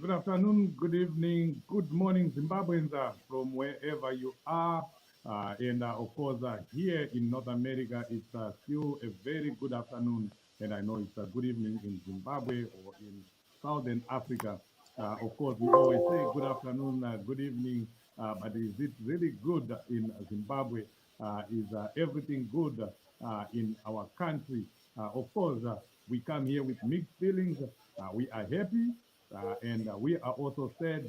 Good afternoon, good evening, good morning, Zimbabweans from wherever you are. And of course, here in North America, it's still a very good afternoon. And I know it's a good evening in Zimbabwe or in Southern Africa. Of course, we always say good afternoon, good evening, but is it really good in Zimbabwe? Is everything good in our country? Of course, we come here with mixed feelings. We are happy. And we are also sad,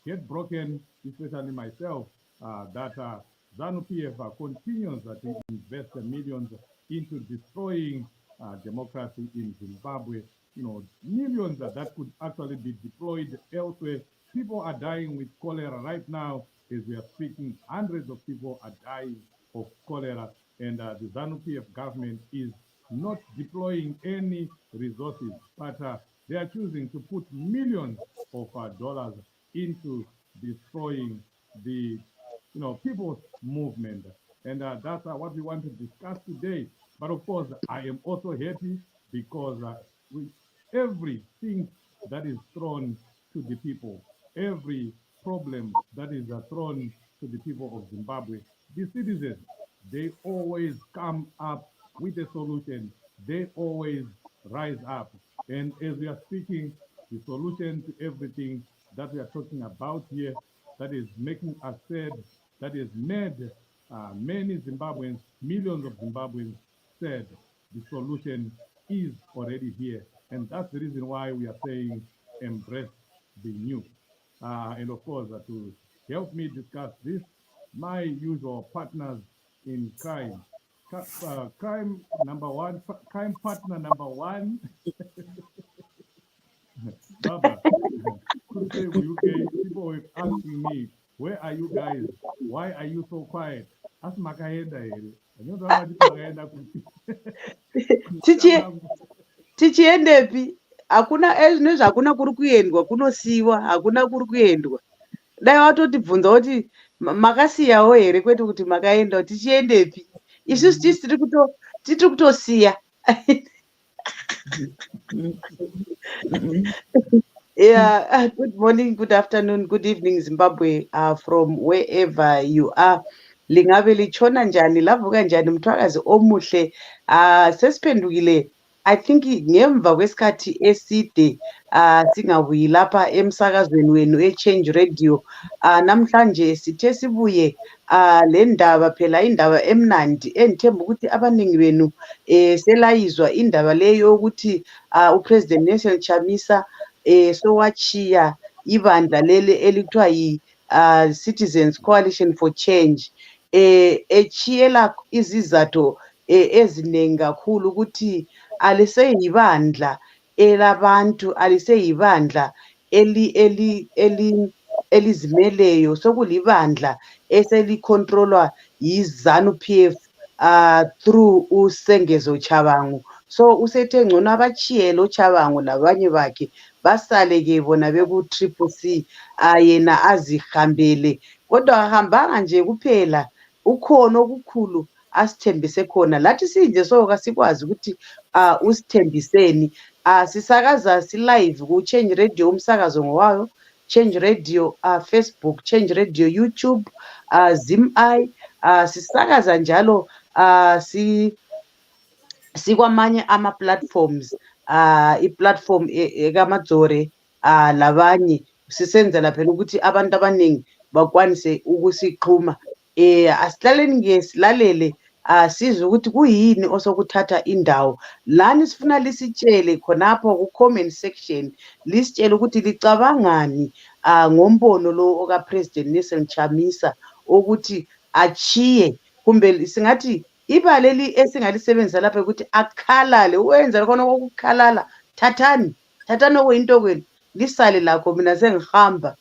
yet broken, especially myself, that ZANU-PF continues to invest millions into destroying democracy in Zimbabwe. You know, millions that could actually be deployed elsewhere. People are dying with cholera right now as we are speaking. Hundreds of people are dying of cholera, and the ZANU-PF government is not deploying any resources, but they are choosing to put millions of dollars into destroying the people's movement. And that's what we want to discuss today. But of course, I am also happy because with everything that is thrown to the people, every problem that is thrown to the people of Zimbabwe, the citizens, they always come up with a solution. They always rise up. And as we are speaking, the solution to everything that we are talking about here, that is making us sad, that is made many Zimbabweans, millions of Zimbabweans said the solution is already here. And that's the reason why we are saying embrace the new. And of course, to help me discuss this, my usual partners in crime. Crime number one, crime partner number one, Baba. Could say UK, people were asking me, where are you guys? Why are you so quiet? Ask Makaenda here. I don't know how Makaenda tichiendepi hakuna zvinezvi hakuna kuri kuendwa kunosiyiwa hakuna kuri kuendwa dai watotibvunza kuti makasiyawo here kwete kuti makaendawo tichiendepi isusu tisi tiri kutosiya Yeah, good morning, good afternoon, good evening, Zimbabwe, from wherever you are. Lingabe lichona njani, lavuka njani, mthwakazi omuhle. Sesiphendukile, I think ngemva kwesikhathi eside singabuyi lapha emsakazweni wenu e-Change Radio. Namhlanje sithe sibuye le ndaba phela indaba emnandi engithemba ukuthi abaningi benu selayizwa indaba leyo yokuthi uPresident Nelson Chamisa sowachiya ibandla leli elithiwa Citizens Coalition for Change echiyela izizathu eziningi kakhulu ukuthi aliseyibandla elabantu aliseyibandla elizimeleyo sokulibandla eselicontrolwa yiZanu PF through uSengezo Chabangu. So usethe ngcono abachiyele uChabangu labanye bakhe basale-ke bona beku-Triple C yena azihambele, kodwa ahambanga nje kuphela, ukhona okukhulu asithembise khona. Lathi sinje soka sikwazi ukuthi usithembiseni. Sisakaza si-live ku-Change Radio, umsakazo ngowayo, Change Radio Facebook, Change Radio YouTube, ZimEye, sisakaza njalo sikwamanye ama-platforms, i-platform ekaMadzore labanye, sisenzela phela ukuthi abantu abaningi bakwanise ukusixhuma. Asihlaleni-ke silalele sizwe ukuthi kuyini osokuthatha indawo lani. Sifuna lisitshele khonapho ku-comment section, lisitshele ukuthi licabangani ngombono lo okaPresident Nelson Chamisa ukuthi achiye, kumbe singathi ibaleli esingalisebenzisa lapha ukuthi akhalale, wenza khona kokukhalala. Thathani okuyinto kwenu lisale lakho, mina sengihamba.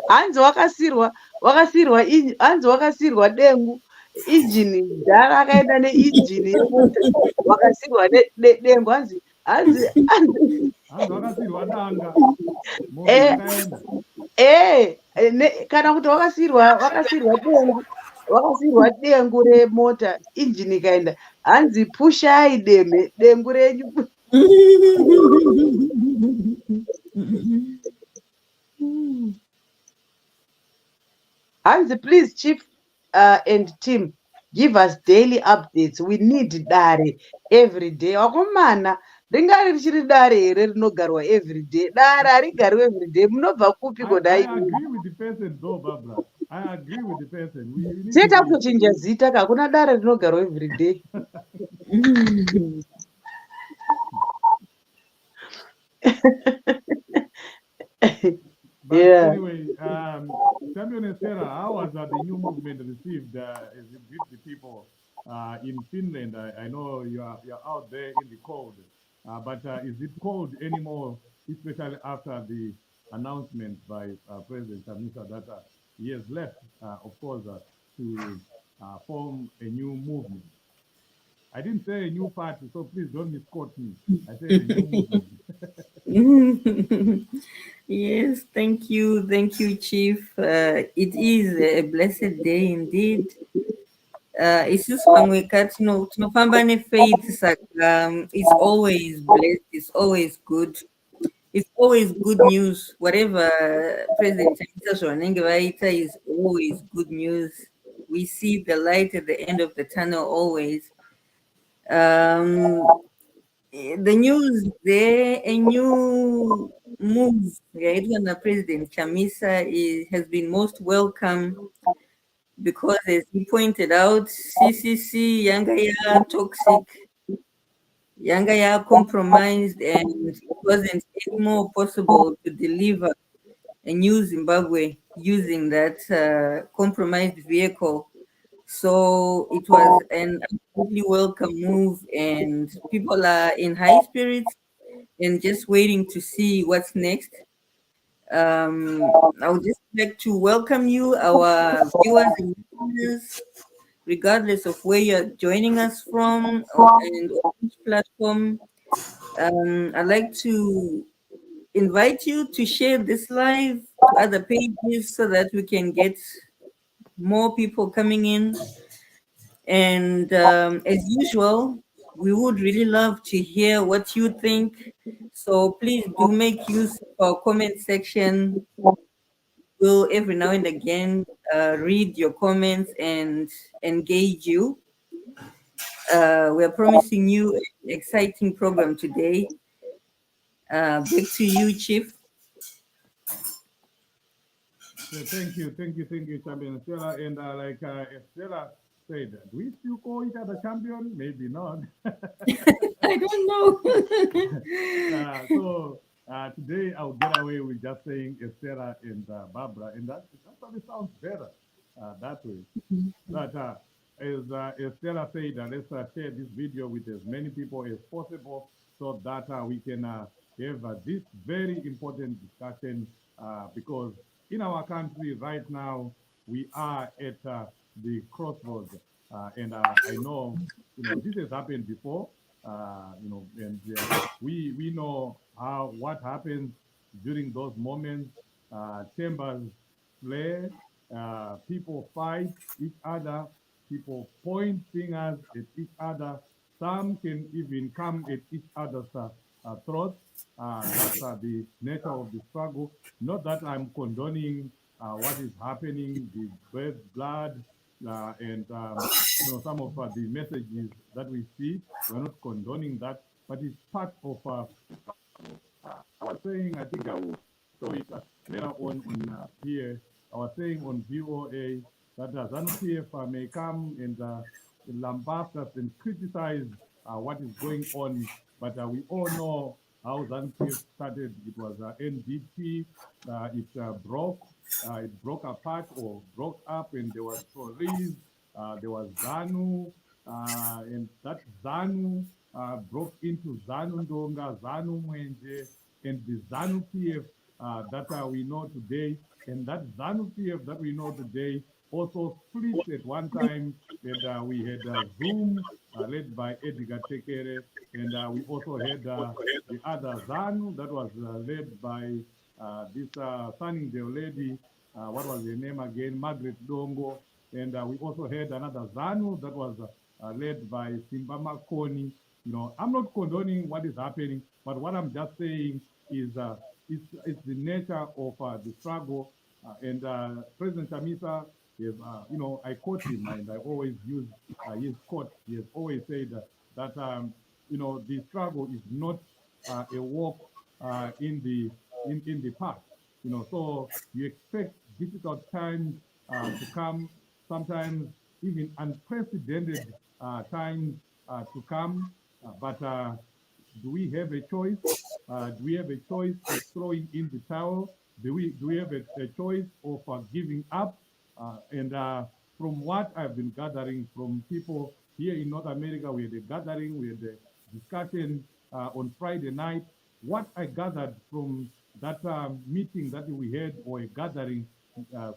hanzi wakasirwa dengu injini dala akaenda neinjini yemota, wakasirwa dengu hanzi wakasirwa danga kana kuti wakasirwa dengu remota injini ikaenda, hanzi pushai dengu renyu. Hanzi, please, Chief and team, give us daily updates. We need Dare every day. Wakomana, ringari richiri Dare here rinogarwa every day. Dare harigarwi every day. Munobva kupi kodai? I agree with the person though, Barbara. I agree with the person. We need Seta kutochinja zita kakuna Dare rinogarwa every day. But anyway, Samuel and Sarah, how was the new movement received with the people in Finland? I know you're out there in the cold, but is it cold anymore, especially after the announcement by President Chamisa that he has left, of course, to form a new movement? I didn't say a new party, so please don't misquote me. I said a new movement. Yes, thank you, Chief. It is a blessed day indeed. Isusu pamwe tinofamba nefaith saka it's always blessed, it's always good. It's always good news. Whatever President Chamisa zvavanenge vaita is always good news. We see the light at the end of the tunnel always. The news there, a new move, right, when President Chamisa has been most welcome because, as he pointed out, CCC, Yangaya toxic, Yangaya compromised, and it wasn't anymore possible to deliver a new Zimbabwe using that compromised vehicle. So it was an absolutely welcome move, and people are in high spirits and just waiting to see what's next. I would just like to welcome you, our viewers and listeners, regardless of where you're joining us from and on which platform. I'd like to invite you to share this live to other pages so that we can get more people coming in. And as usual, We would really love to hear what you think. So please do make use of our comment section. We'll every now and again read your comments and engage you. We're promising you an exciting program today. Back to you, Chief. So thank you, Champion Stella. And like Stella said, do we still call each other champion? Maybe not. I don't know. So today I'll get away with just saying Estella and Barbara, and that actually sounds better that way. But as Estella said, let's share this video with as many people as possible so that we can have this very important discussion because in our country right now, we are at the crossroads. And I know, this has happened before, and we know what happens during those moments. Chambers flare, people fight each other, people point fingers at each other. Some can even come at each other's throats. That's the nature of the struggle. Not that I'm condoning what is happening, the blood, and some of the messages that we see. We're not condoning that, but it's part of. I was saying, I think I will show it later on here. I was saying on VOA that ZANU-PF may come and lambast us and criticize what is going on, but we all know how ZANU-PF started. It was NDP. It broke apart or broke up, and there was police, there was ZANU, and that ZANU broke into ZANU Ndonga, ZANU Mwenje, and the ZANU PF that we know today. And that ZANU PF that we know today also split at one time, and we had Zoom led by Edgar Tekere, and we also had the other ZANU that was led by this Sunningdale lady, what was her name again, Margaret Dongo, and we also had another ZANU that was led by Simba Makoni. I'm not condoning what is happening, but what I'm just saying is it's the nature of the struggle. And President Chamisa, is, I quote him, and I always use his quote. He has always said that, the struggle is not a walk in the park. So you expect difficult times to come, sometimes even unprecedented times to come, but do we have a choice? Do we have a choice of throwing in the towel? Do we have a choice of giving up? And from what I've been gathering from people here in North America, we had a gathering, we had a discussion on Friday night. What I gathered from that meeting that we had, or a gathering,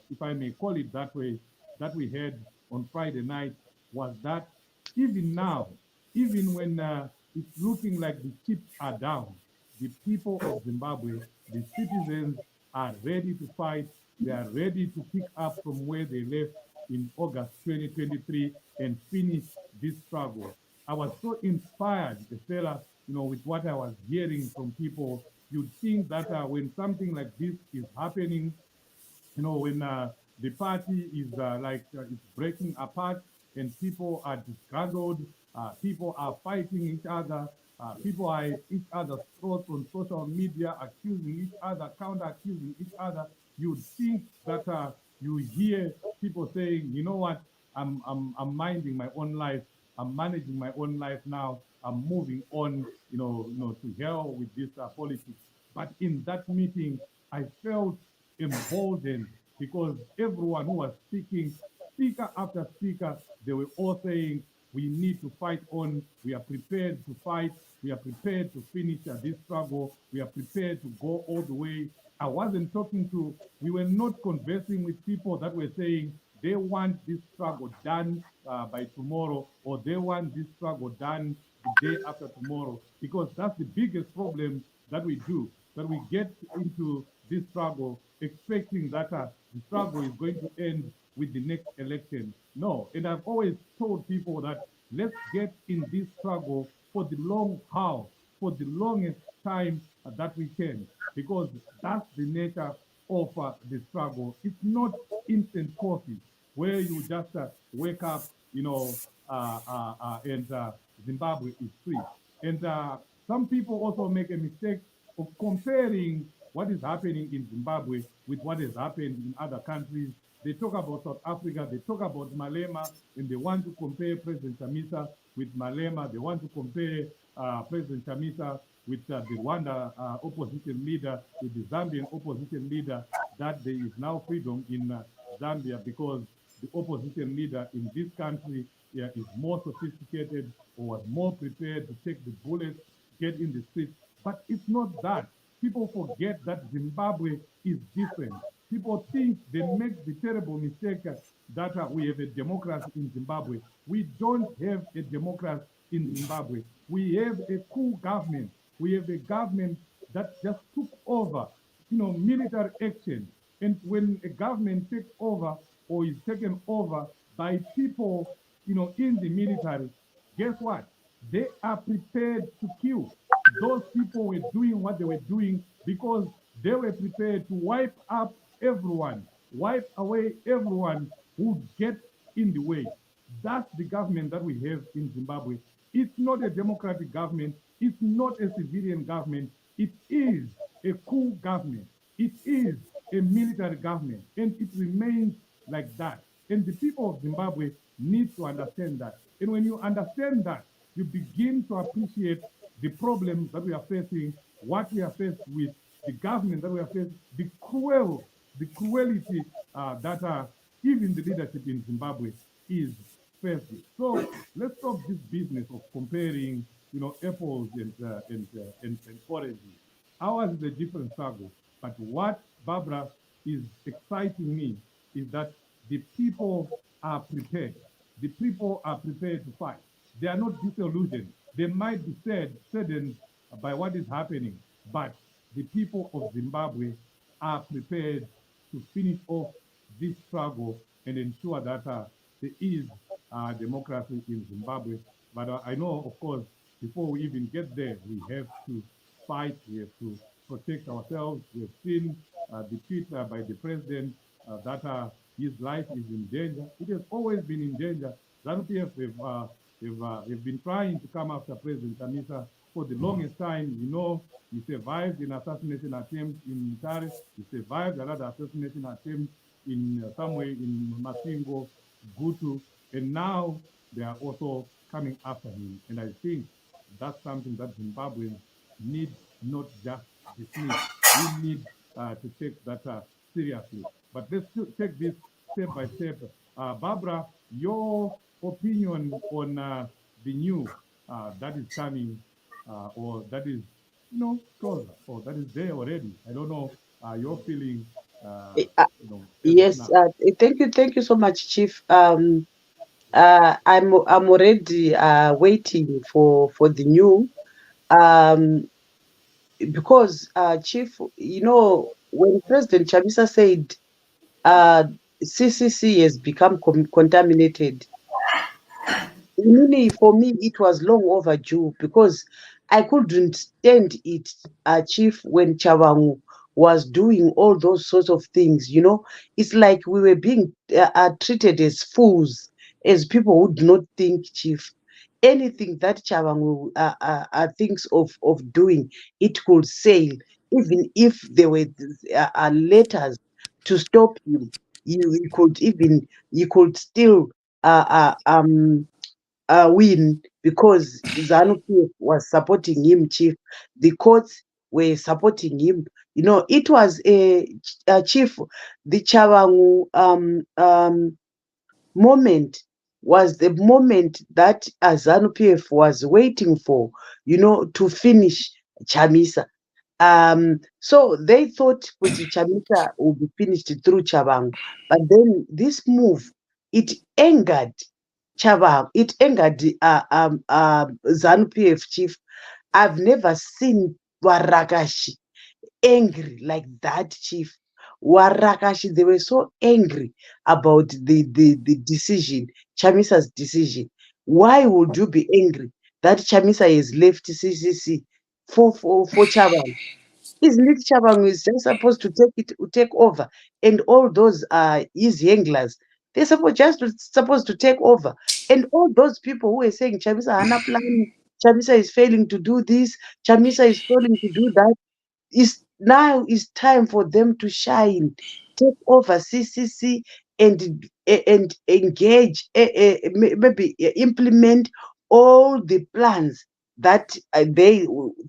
if I may call it that way, that we had on Friday night, was that even now, even when it's looking like the chips are down, the people of Zimbabwe, the citizens are ready to fight. They are ready to pick up from where they left in August 2023 and finish this struggle. I was so inspired, Estella, with what I was hearing from people. You'd think that when something like this is happening, when the party is it's breaking apart and people are disgruntled, people are fighting each other, people are at each other's throats on social media, accusing each other, counter accusing each other, you'd think that you hear people saying, you know what, I'm minding my own life, I'm managing my own life now, I'm moving on, to hell with this politics. But in that meeting, I felt emboldened because everyone who was speaking, speaker after speaker, they were all saying, we need to fight on, we are prepared to fight, we are prepared to finish this struggle, we are prepared to go all the way. I wasn't talking to, we were not conversing with people that were saying they want this struggle done by tomorrow, or they want this struggle done the day after tomorrow, because that's the biggest problem that we do, that we get into this struggle expecting that the struggle is going to end with the next election. No, and I've always told people that Let's get in this struggle for the long haul, for the longest time that we can, because that's the nature of the struggle. It's not instant coffee where you just wake up, and Zimbabwe is free. And some people also make a mistake of comparing what is happening in Zimbabwe with what has happened in other countries. They talk about South Africa, they talk about Malema, and they want to compare President Chamisa with Malema. They want to compare President Chamisa with the Rwanda opposition leader, with the Zambian opposition leader, that there is now freedom in Zambia because the opposition leader in this country is more sophisticated or was more prepared to take the bullets, get in the streets. But it's not that. People forget that Zimbabwe is different. People think they make the terrible mistake that we have a democracy in Zimbabwe. We don't have a democracy in Zimbabwe. We have a coup government. We have a government that just took over, military action. And when a government takes over or is taken over by people, in the military, guess what? They are prepared to kill. Those people were doing what they were doing because they were prepared to wipe up everyone, wipe away everyone who gets in the way. That's the government that we have in Zimbabwe. It's not a democratic government. It's not a civilian government. It is a coup government. It is a military government, and it remains like that. And the people of Zimbabwe need to understand that. And when you understand that, you begin to appreciate the problems that we are facing, what we are faced with, the government that we are facing, the cruelty that even the leadership in Zimbabwe is facing. So let's stop this business of comparing, apples and oranges. Ours is a different struggle. But what, Barbara, is exciting me is that the people are prepared. The people are prepared to fight. They are not disillusioned. They might be saddened by what is happening, but the people of Zimbabwe are prepared to finish off this struggle and ensure that there is democracy in Zimbabwe. But I know, of course, before we even get there, we have to fight, we have to protect ourselves. We have seen the tweet by the president that his life is in danger. It has always been in danger. ZANU-PF have been trying to come after President Chamisa for the longest time. He survived an assassination attempt in Padare. He survived another assassination attempt in somewhere in Masingo, Gutu, and now they are also coming after him. And I think that's something that Zimbabweans need not just dismiss. We need to take that seriously. But let's take this step by step. Barbara, your opinion on the new that is coming or that is, closer or that is there already. I don't know your feeling, Uh, as of Yes, now. thank you so much, Chief. I'm already waiting for the new um, because Chief, when President Chamisa said uh, CCC has become contaminated, really, for me, it was long overdue because I couldn't stand it, Chief, when Chavangu was doing all those sorts of things. It's like we were being treated as fools, as people who do not think, Chief. Anything that Chavangu thinks of doing, it could sail, even if there were letters to stop him. You could still win because ZANU-PF was supporting him, Chief. The courts were supporting him. It was a Chief. The Chavangu moment was the moment that ZANU-PF was waiting for, to finish Chamisa. So they thought Kuti Chamisa would be finished through Chavangu, but then this move, it angered Chavangu, it angered ZANU-PF, Chief. I've never seen Warakashi angry like that, Chief. Warakashi, they were so angry about the decision, Chamisa's decision. Why would you be angry that Chamisa has left CCC for Chabang? Isn't it Chabang is just supposed to take over, and all those are his anglers. They're supposed to take over, and all those people who are saying Chamisa hana plan, Chamisa is failing to do this, Chamisa is failing to do that. Now is time for them to shine, take over CCC, and engage, maybe implement all the plans that they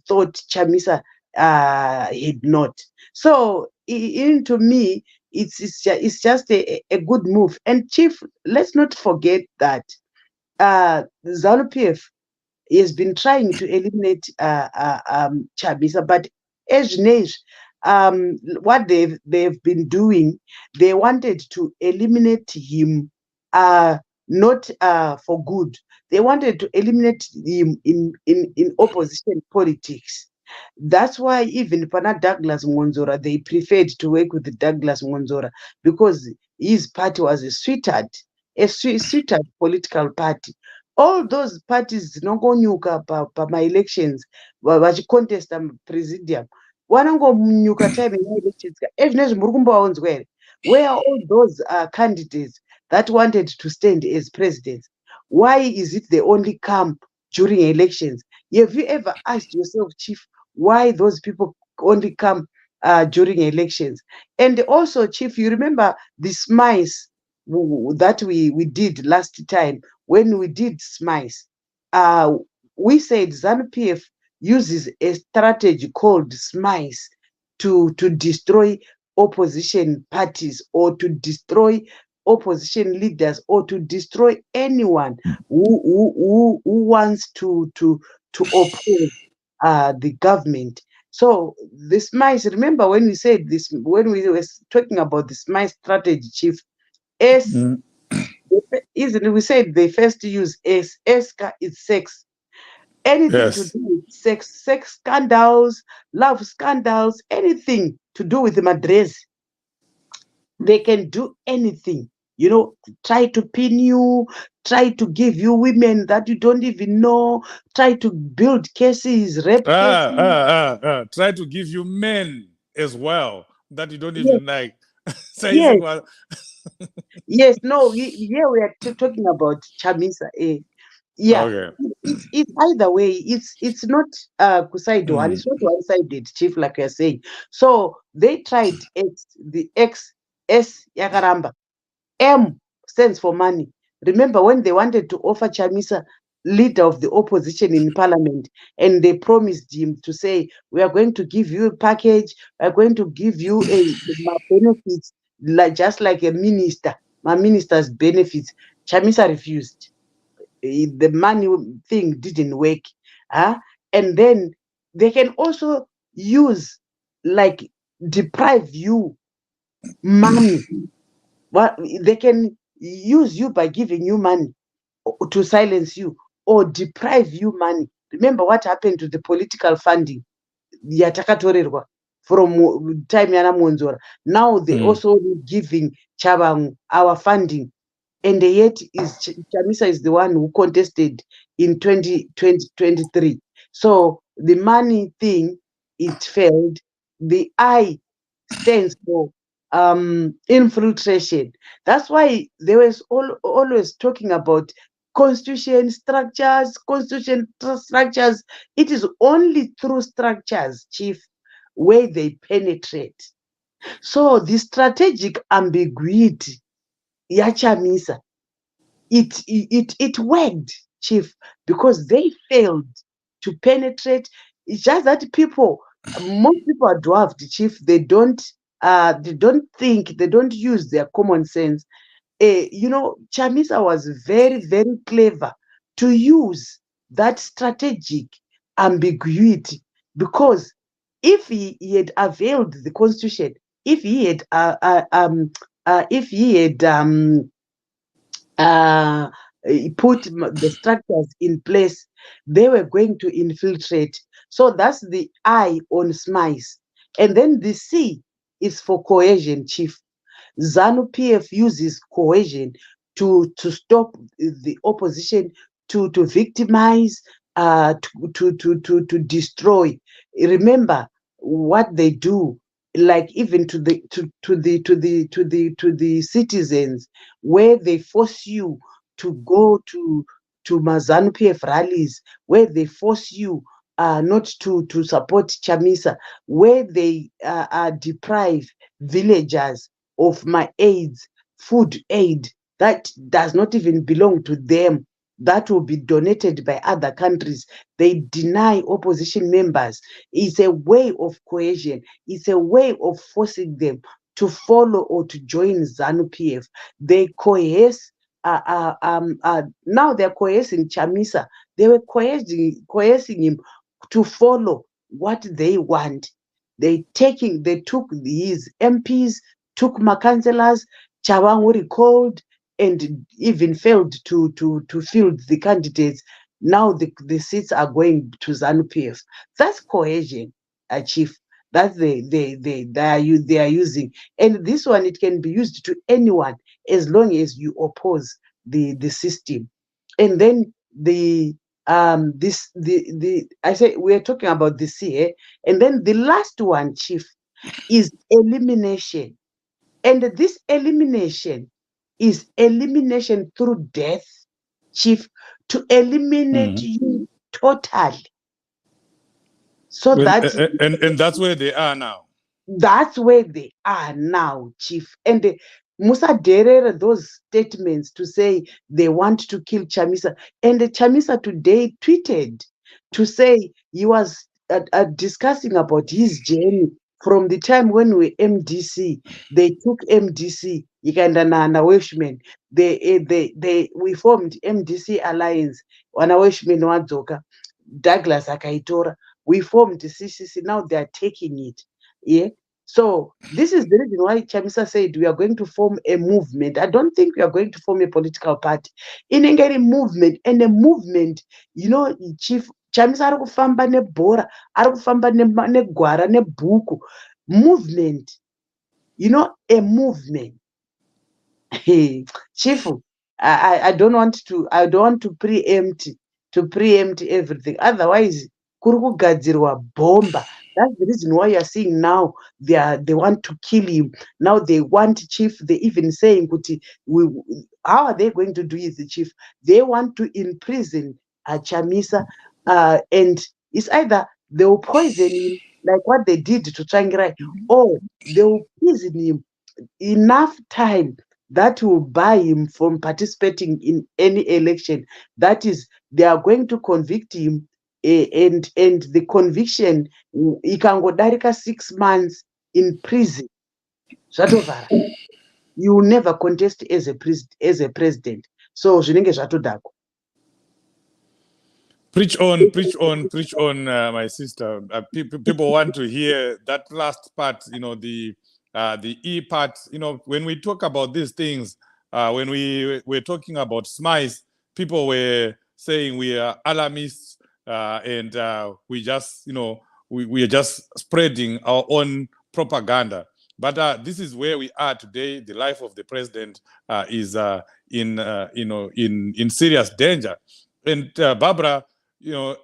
thought Chamisa had not. So to me, it's just a good move. And Chief, let's not forget that ZANU-PF he has been trying to eliminate Chabisa, but as what they've been doing, they wanted to eliminate him, not for good. They wanted to eliminate him in opposition politics. That's why even Pana Douglas Monzora, they preferred to work with Douglas Monzora because his party was a sweetheart political party. All those parties dzinongonyuka pama-elections vachicontesta presidium vanongonyuka time ema-elections ezvinezvi muri kumbovaonzwa here, where are all those candidates that wanted to stand as presidents? Why is it they only come during elections? Have you ever asked yourself, Chief, why those people only come during elections? And also, Chief, you remember the SMICE that we did last time. When we did SMICE, we said ZANU-PF uses a strategy called SMICE to destroy opposition parties or to destroy opposition leaders or to destroy anyone who wants to oppose the government. So the SMICE, remember when we said this, when we were talking about the SMICE strategy, Chief, isn't we said they first use S is sex. Anything to Yes. do with sex scandals, love scandals, anything to do with the madres. They can do anything, try to pin you, try to give you women that you don't even know, try to build cases, rape cases. Try to give you men as well that you don't Yes, even like. Saying yes, what? yes. No, here we are talking about Chamisa. Yeah, Okay. it's either way. It's not side one. It's not one-sided, Chief, like you're saying. So they tried the S Yakaramba. M stands for money. Remember when they wanted to offer Chamisa leader of the opposition in parliament, and they promised him to say, we are going to give you a package, we are going to give you my benefits, just like a minister, my minister's benefits. Chamisa refused. The money thing didn't work. And then they can also use, like, deprive you money. Well, they can use you by giving you money to silence you or deprive you money. Remember what happened to the political funding yatakatorerwa from time yana Monzora. Now they also giving Chabang our funding, and yet Chamisa is the one who contested in 2023. So the money thing, it failed. The I stands for infiltration. That's why they was always talking about constitution structures. It is only through structures, Chief, where they penetrate. So the strategic ambiguity, Yachamisa, it worked, Chief, because they failed to penetrate. It's just that most people are dwarfed, Chief. They don't think, they don't use their common sense. Chamisa was very, very clever to use that strategic ambiguity, because if he had availed the constitution, if he had put the structures in place, they were going to infiltrate. So that's the I on SMICE. And then the C is for cohesion, Chief. ZANU-PF uses cohesion to stop the opposition, to victimize, to destroy. Remember what they do, like even to the citizens, where they force you to go to Mazanu PF rallies, where they force you not to support Chamisa, where they deprive villagers of my aids, food aid that does not even belong to them, that will be donated by other countries. They deny opposition members. It's a way of coercion. It's a way of forcing them to follow or to join ZANU PF. They coerce. Now they're coercing Chamisa. They were coercing him to follow what they want. They took his MPs, took my councillors. Chawangu recalled and even failed to field the candidates. Now the seats are going to ZANU PF. That's coercion, Chief. That they are using, and this one, it can be used to anyone as long as you oppose the system. And then the I say we're talking about this here, and then the last one, Chief, is elimination. And this elimination is elimination through death, Chief, to eliminate you totally. So and that's where they are now. That's where they are now, Chief. And Musa Derere, those statements to say they want to kill Chamisa. And Chamisa today tweeted to say he was discussing about his journey from the time when we MDC. They took MDC, Ikandana Welshman. We formed MDC Alliance. Wana Welshman Wadzoka, Douglas Akaitora. We formed CCC. Now they are taking it. Yeah. So this is the reason why Chamisa said we are going to form a movement. I don't think we are going to form a political party. In any movement, and a movement, Chief Chamisa ari kufamba nebhora, ari kufamba negwara nebhuku. Movement, a movement. Chief, I don't want to preempt everything. Otherwise, kurukugadzirwa bomba. That's the reason why you're seeing now they want to kill him. Now they want, Chief, they even saying, how are they going to do it, Chief? They want to imprison Chamisa, and it's either they will poison him like what they did to Changirai, or they will poison him enough time that will buy him from participating in any election. That is, they are going to convict him, and the conviction, ikangodarika 6 months in prison, zvatovhara. You will never contest as a president. So zvinenge zvatodako. Preach on, my sister. People want to hear that last part, the E part. When we talk about these things, when we were talking about SMICE, people were saying we are alarmists, and we just, we are just spreading our own propaganda. But this is where we are today. The life of the president is in serious danger. And Barbara,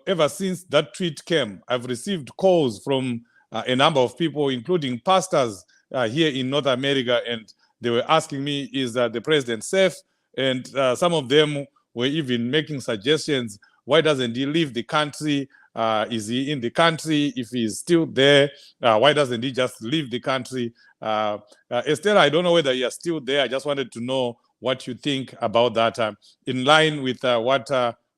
ever since that tweet came, I've received calls from a number of people, including pastors here in North America, and they were asking me, is the president safe? And some of them were even making suggestions. Why doesn't he leave the country? Is he in the country? If he's still there, why doesn't he just leave the country? Estella, I don't know whether you're still there. I just wanted to know what you think about that. In line with what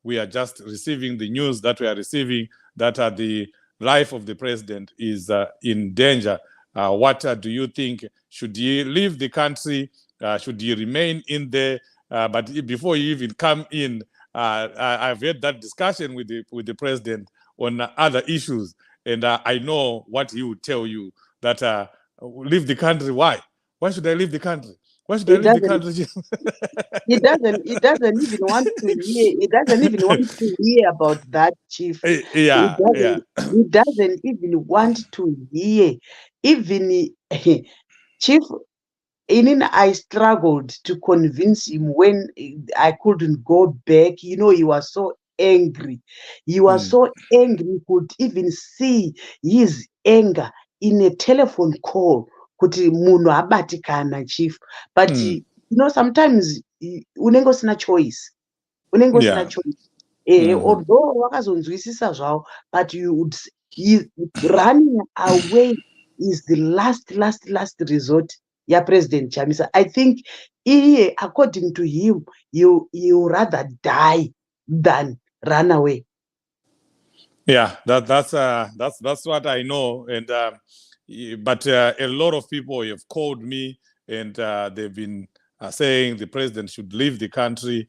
we are just receiving, the news that we are receiving, that the life of the president is in danger. What do you think? Should he leave the country? Should he remain in there? But before you even come in, I've had that discussion with the president on other issues, and I know what he would tell you, that leave the country. Why? Why should I leave the country? Why should I leave the country? He doesn't even want to hear. He doesn't even want to hear about that, Chief. Yeah. He doesn't even want to hear. Even Chief, I struggled to convince him when I couldn't go back. You know, he was so angry. He was so angry, you could even see his anger in a telephone call. Kuti munhu abatikana, chief. But you know, sometimes unenge usina choice. Unenge usina choice. Although wakazonzwisisa zvavo, but running away is the last resort. Yeah, President Chamisa. I think according to him, you rather die than run away. Yeah, that's what I know. And but a lot of people have called me, and they've been saying the president should leave the country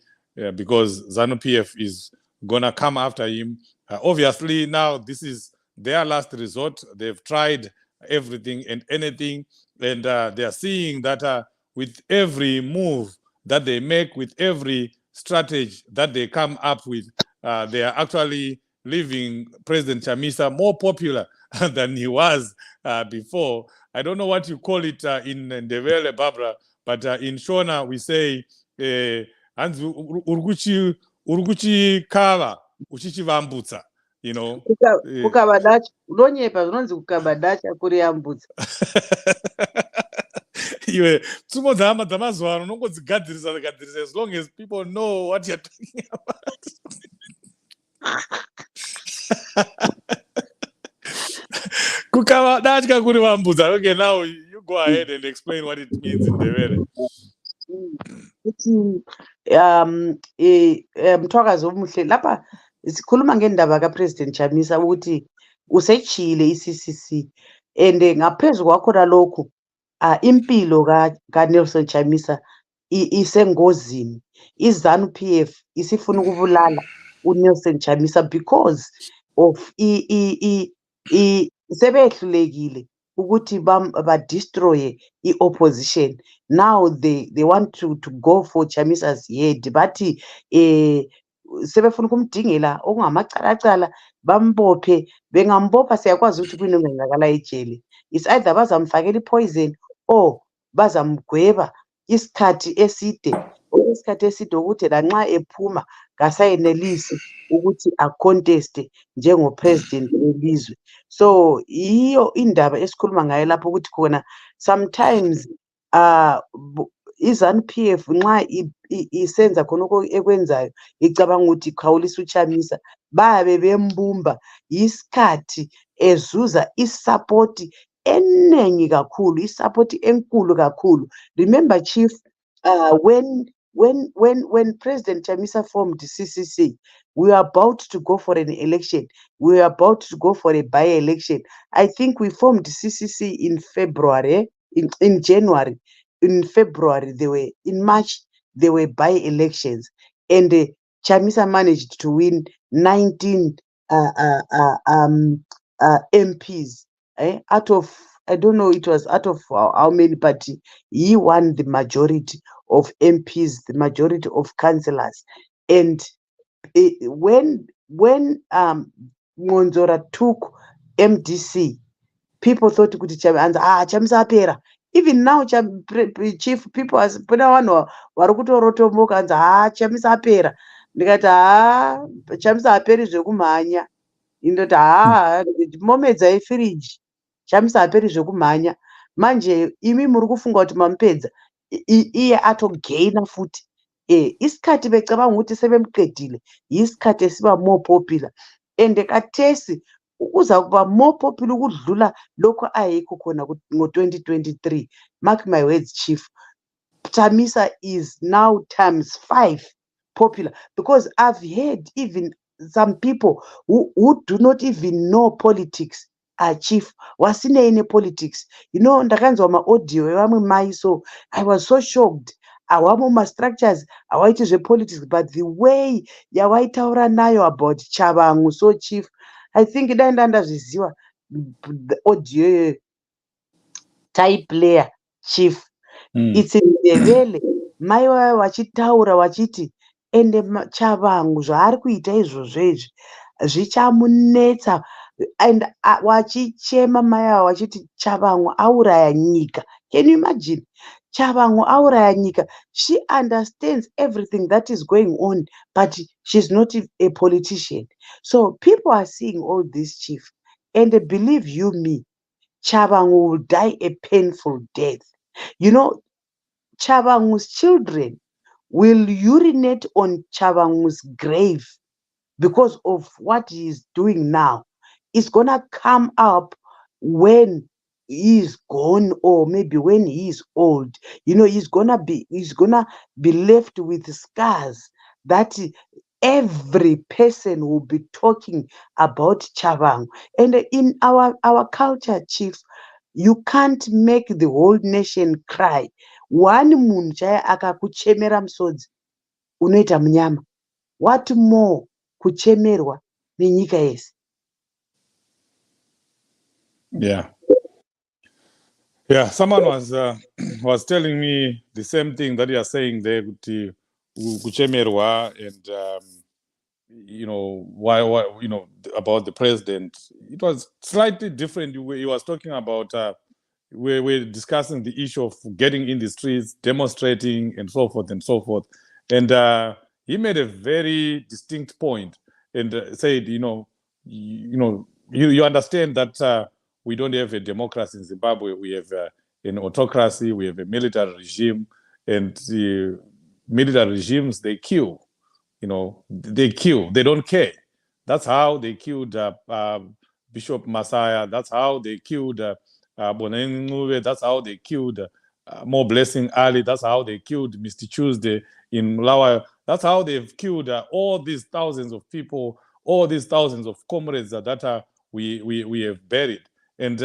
because ZANU-PF is gonna come after him. Obviously, now this is their last resort. They've tried everything and anything, and they are seeing that with every move that they make, with every strategy that they come up with, they are actually leaving President Chamisa more popular than he was before. I don't know what you call it in Ndebele, Barbara, but in Shona we say urguchi kava uchichivambutsa, you know. Kukabadacha unonyepa zvinonzi kukabadacha kuriyambutsa. Iwe tsumo dzamazuva ano unongodzigadzirisa as long as people know what you're talking about. Kukabadacha kurivambutsa. Okay, now you go ahead and explain what it means in Ndebele. Mthwakazi omuhle lapha sikhuluma ngendaba kaPresident Chamisa ukuthi usechile iCCC and ngaphezu kwakhona lokhu impilo kaNelson Chamisa isengozini. iZANU-PF isifuna ukubulala uNelson Chamisa because of sebehlulekile ukuthi ba-destroy i-opposition. Now they want to go for Chamisa's head, bathi sebefuna ukumdingela okungamacalacala bambophe. Bengambopha siyakwazi ukuthi kuyini okungenzakala ejele. It's either bazamfakela i-poison or bazamgweba isikhathi eside ukuthi lanxa ephuma kasayenelisi ukuthi aconteste njengopresident welizwe. So iyo indaba esikhuluma ngayo lapho ukuthi khona sometimes iZANU-PF nxa isenza khona ekwenzayo icabanga ukuthi khawulisa uChamisa babe bembumba isikhathi ezuza isupport enengi kakhulu, isupport enkulu kakhulu. Remember chief, when President Chamisa formed CCC, we were about to go for an election. We were about to go for a by-election. I think we formed CCC in February, in January. In February, in March, there were by-elections. And Chamisa managed to win 19 MPs. Out of, I don't know, it was out of how many, but he won the majority of MPs, the majority of councillors. And when Ngonzora took MDC, people thought kuti Chamisa apera. Even now, chief, people as puna vanhu vari kutorotomoka anzi Chamisa apera. Ndikati Chamisa aperi zvekumhanya. Indoti momedza ifiriji. Chamisa aperi zvekumhanya. Manje imi muri kufunga kuti mamupedza. Iye atogaina futi. Isikhathi becabanga ukuthi sebemuqedile, isikhathi esiba more popular. And kathesi uza kuba more popular ukudlula lokho ayikho khona ngo-2023. Mark my words, chief. Chamisa is now ×5 popular, because I've heard even some people who do not even know politics. Chief, wasinei politics. You know, ndakanzwa ma-audio evamwe mai, so I was so shocked. Awamo ma-structures awaiti zvepolitics, but the way yawaitaura nayo about Chavangu. So chief, I think dai ndandazviziva the audio type player, chief. It's in Ndebele. Mai vaya vachitaura vachiti ende Chavangu zvaari kuita izvozvo izvi zvichamunetsa, and wachichema mai ava vachiti Chavangu auraya nyika. Can you imagine? Chavangu auraya nyika. She understands everything that is going on, but she's not a politician. So people are seeing all this, Chief, and believe you me, Chavangu will die a painful death. You know, Chavangu's children will urinate on Chavangu's grave because of what he is doing now. It's gonna come up when he is gone, or maybe when he is old. You know, he's gonna be left with scars that every person will be talking about Chavang. And in our culture, Chief, you can't make the whole nation cry. One munhu chaiye akakuchemera musodzi unoita munyama. What more kuchemerwa nenyika yese? Yeah. Yeah, someone was telling me the same thing that you are saying there, kuchemerwa, and you know why you know about the president. It was slightly different. He was talking about we're discussing the issue of getting in the streets, demonstrating, and so forth and so forth. And he made a very distinct point and said, you understand that we don't have a democracy in Zimbabwe. We have an autocracy. We have a military regime, and the military regimes, they kill. They kill. They don't care. That's how they killed Bishop Messiah. That's how they killed Bonengue. That's how they killed More Blessing Ali. That's how they killed Mr. Tuesday in Malawi. That's how they've killed all these thousands of people, all these thousands of comrades that we have buried. And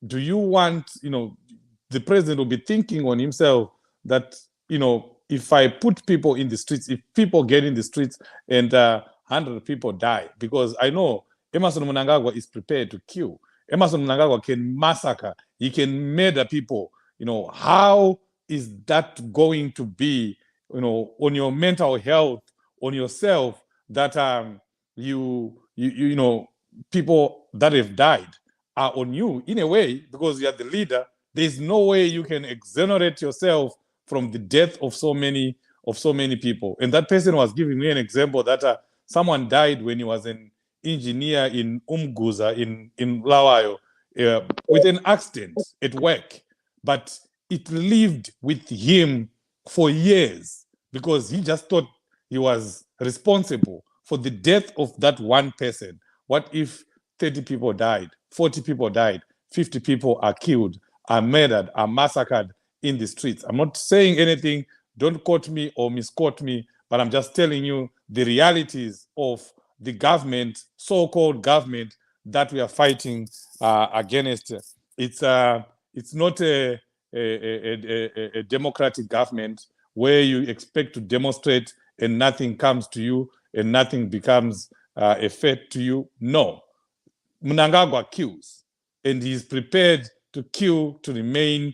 do you want, the president will be thinking on himself that, if I put people in the streets, if people get in the streets and 100 people die, because I know Emerson Mnangagwa is prepared to kill. Emerson Mnangagwa can massacre. He can murder people. How is that going to be, on your mental health, on yourself, that people that have died are on you in a way, because you are the leader. There's no way you can exonerate yourself from the death of so many people. And that person was giving me an example that someone died when he was an engineer in Umguza in Lawayo with an accident at work, but it lived with him for years because he just thought he was responsible for the death of that one person. What if 30 people died, 40 people died, 50 people are killed, are murdered, are massacred in the streets? I'm not saying anything, don't quote me or misquote me, but I'm just telling you the realities of the government, so-called government, that we are fighting against. It's not a democratic government where you expect to demonstrate and nothing comes to you and nothing becomes a threat to you. No. Mnangagwa kills, and he's prepared to kill to remain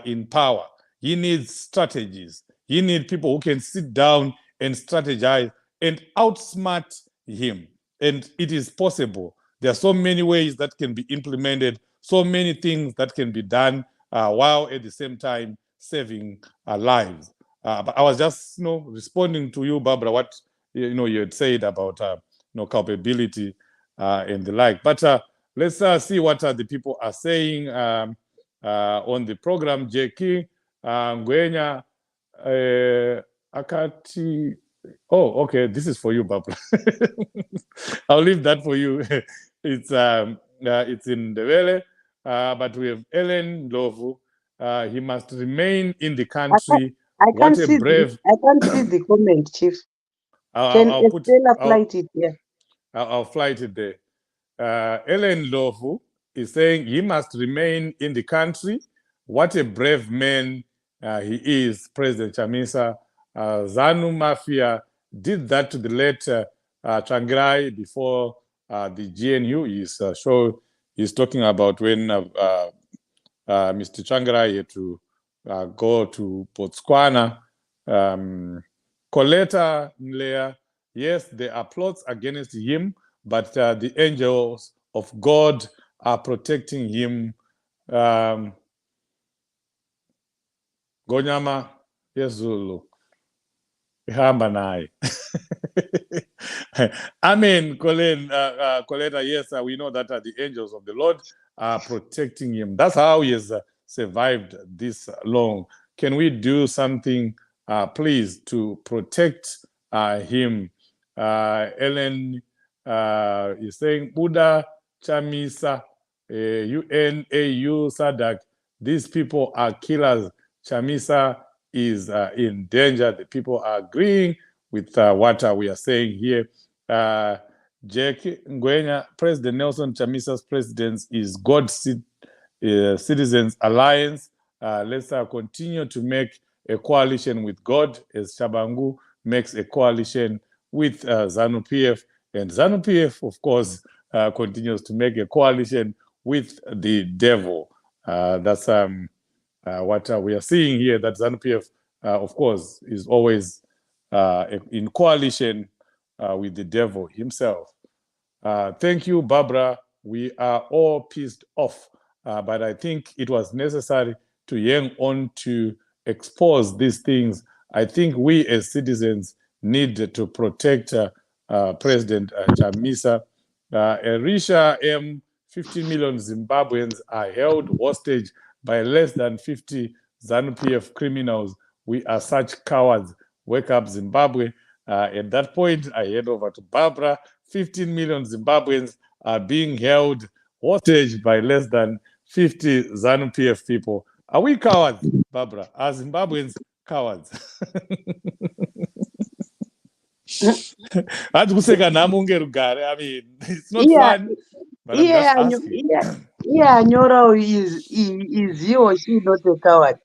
in power. He needs strategies. He needs people who can sit down and strategize and outsmart him. And it is possible. There are so many ways that can be implemented, so many things that can be done while at the same time saving lives. But I was just responding to you, Barbara, what you had said about culpability and the like. But let's see what the people are saying on the program. Jeki Ngwenya Akati. Oh, okay. This is for you, Barbara. I'll leave that for you. It's in Ndebele, but we have Ellen Lovu. He must remain in the country. I can't see the comment, Chief. Can Estella flight it here? I'll flight it there. Ellen Lovu is saying he must remain in the country. What a brave man he is, President Chamisa. ZANU Mafia did that to the late Tsvangirai before the GNU. He's talking about when Mr. Tsvangirai had to go to Botswana. Coletta Nlea, yes, there are plots against him, but the angels of God are protecting him. Ngonyama yezulu ihamba naye. Amen, Colin. Coletta, yes, we know that the angels of the Lord are protecting him. That's how he has survived this long. Can we do something, please, to protect him? Ellen is saying, Buddha, Chamisa, UNAU, Sadak, these people are killers. Chamisa is in danger. The people are agreeing with what we are saying here. Jackie Ngwenya, President Nelson Chamisa's presidents is God Citizens Alliance. Let's continue to make a coalition with God as Shabangu makes a coalition with ZANU-PF. And ZANU-PF, of course, continues to make a coalition with the devil. That's what we are seeing here, that ZANU-PF, of course, is always in coalition with the devil himself. Thank you, Barbara. We are all pissed off, but I think it was necessary to hang on to expose these things. I think we as citizens need to protect President Chamisa. Erisha M. 15 million Zimbabweans are held hostage by less than 50 ZANU-PF criminals. We are such cowards. Wake up, Zimbabwe. At that point, I hand over to Barbara. 15 million Zimbabweans are being held hostage by less than 50 ZANU-PF people. Are we cowards, Barbara? Are Zimbabweans cowards? I mean, it's not fun, but I'm just asking. Nyoro is he or she not a coward?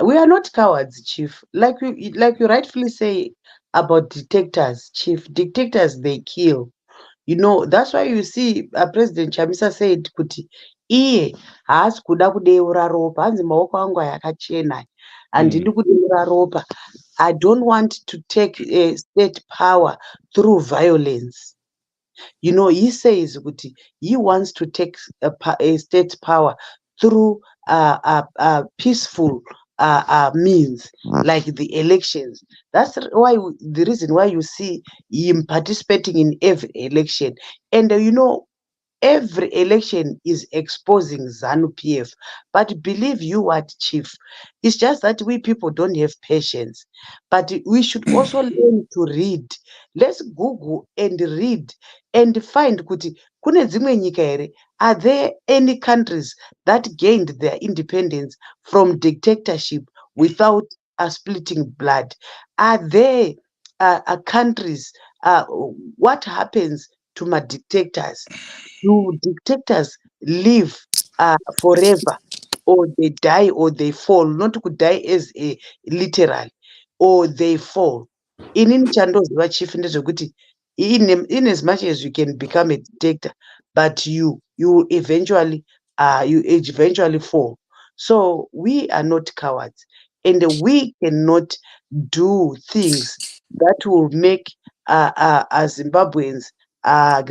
We are not cowards, Chief. Like you rightfully say about dictators, Chief. Dictators, they kill. You know, that's why you see President Chamisa said kuti iye haasi kuda kudeura ropa, hanzi maoko angu yakachena handidi kudeura ropa. I don't want to take state power through violence. You know, he says kuti he wants to take a state power through peaceful means, like the elections. That's why the reason why you see him participating in every election. And you know, every election is exposing ZANU-PF. But believe you what, Chief, it's just that we people don't have patience. But we should also learn to read. Let's Google and read and find kuti kune dzimwe nyika here. Are there any countries that gained their independence from dictatorship without splitting blood? Are there countries, what happens to my dictators? Do dictators live forever, or they die, or they fall? Not to die as a literal, or they fall. In chandoziva chief ndezvekuti in as much as you can become a dictator, but you eventually fall. So we are not cowards, and we cannot do things that will make Zimbabweans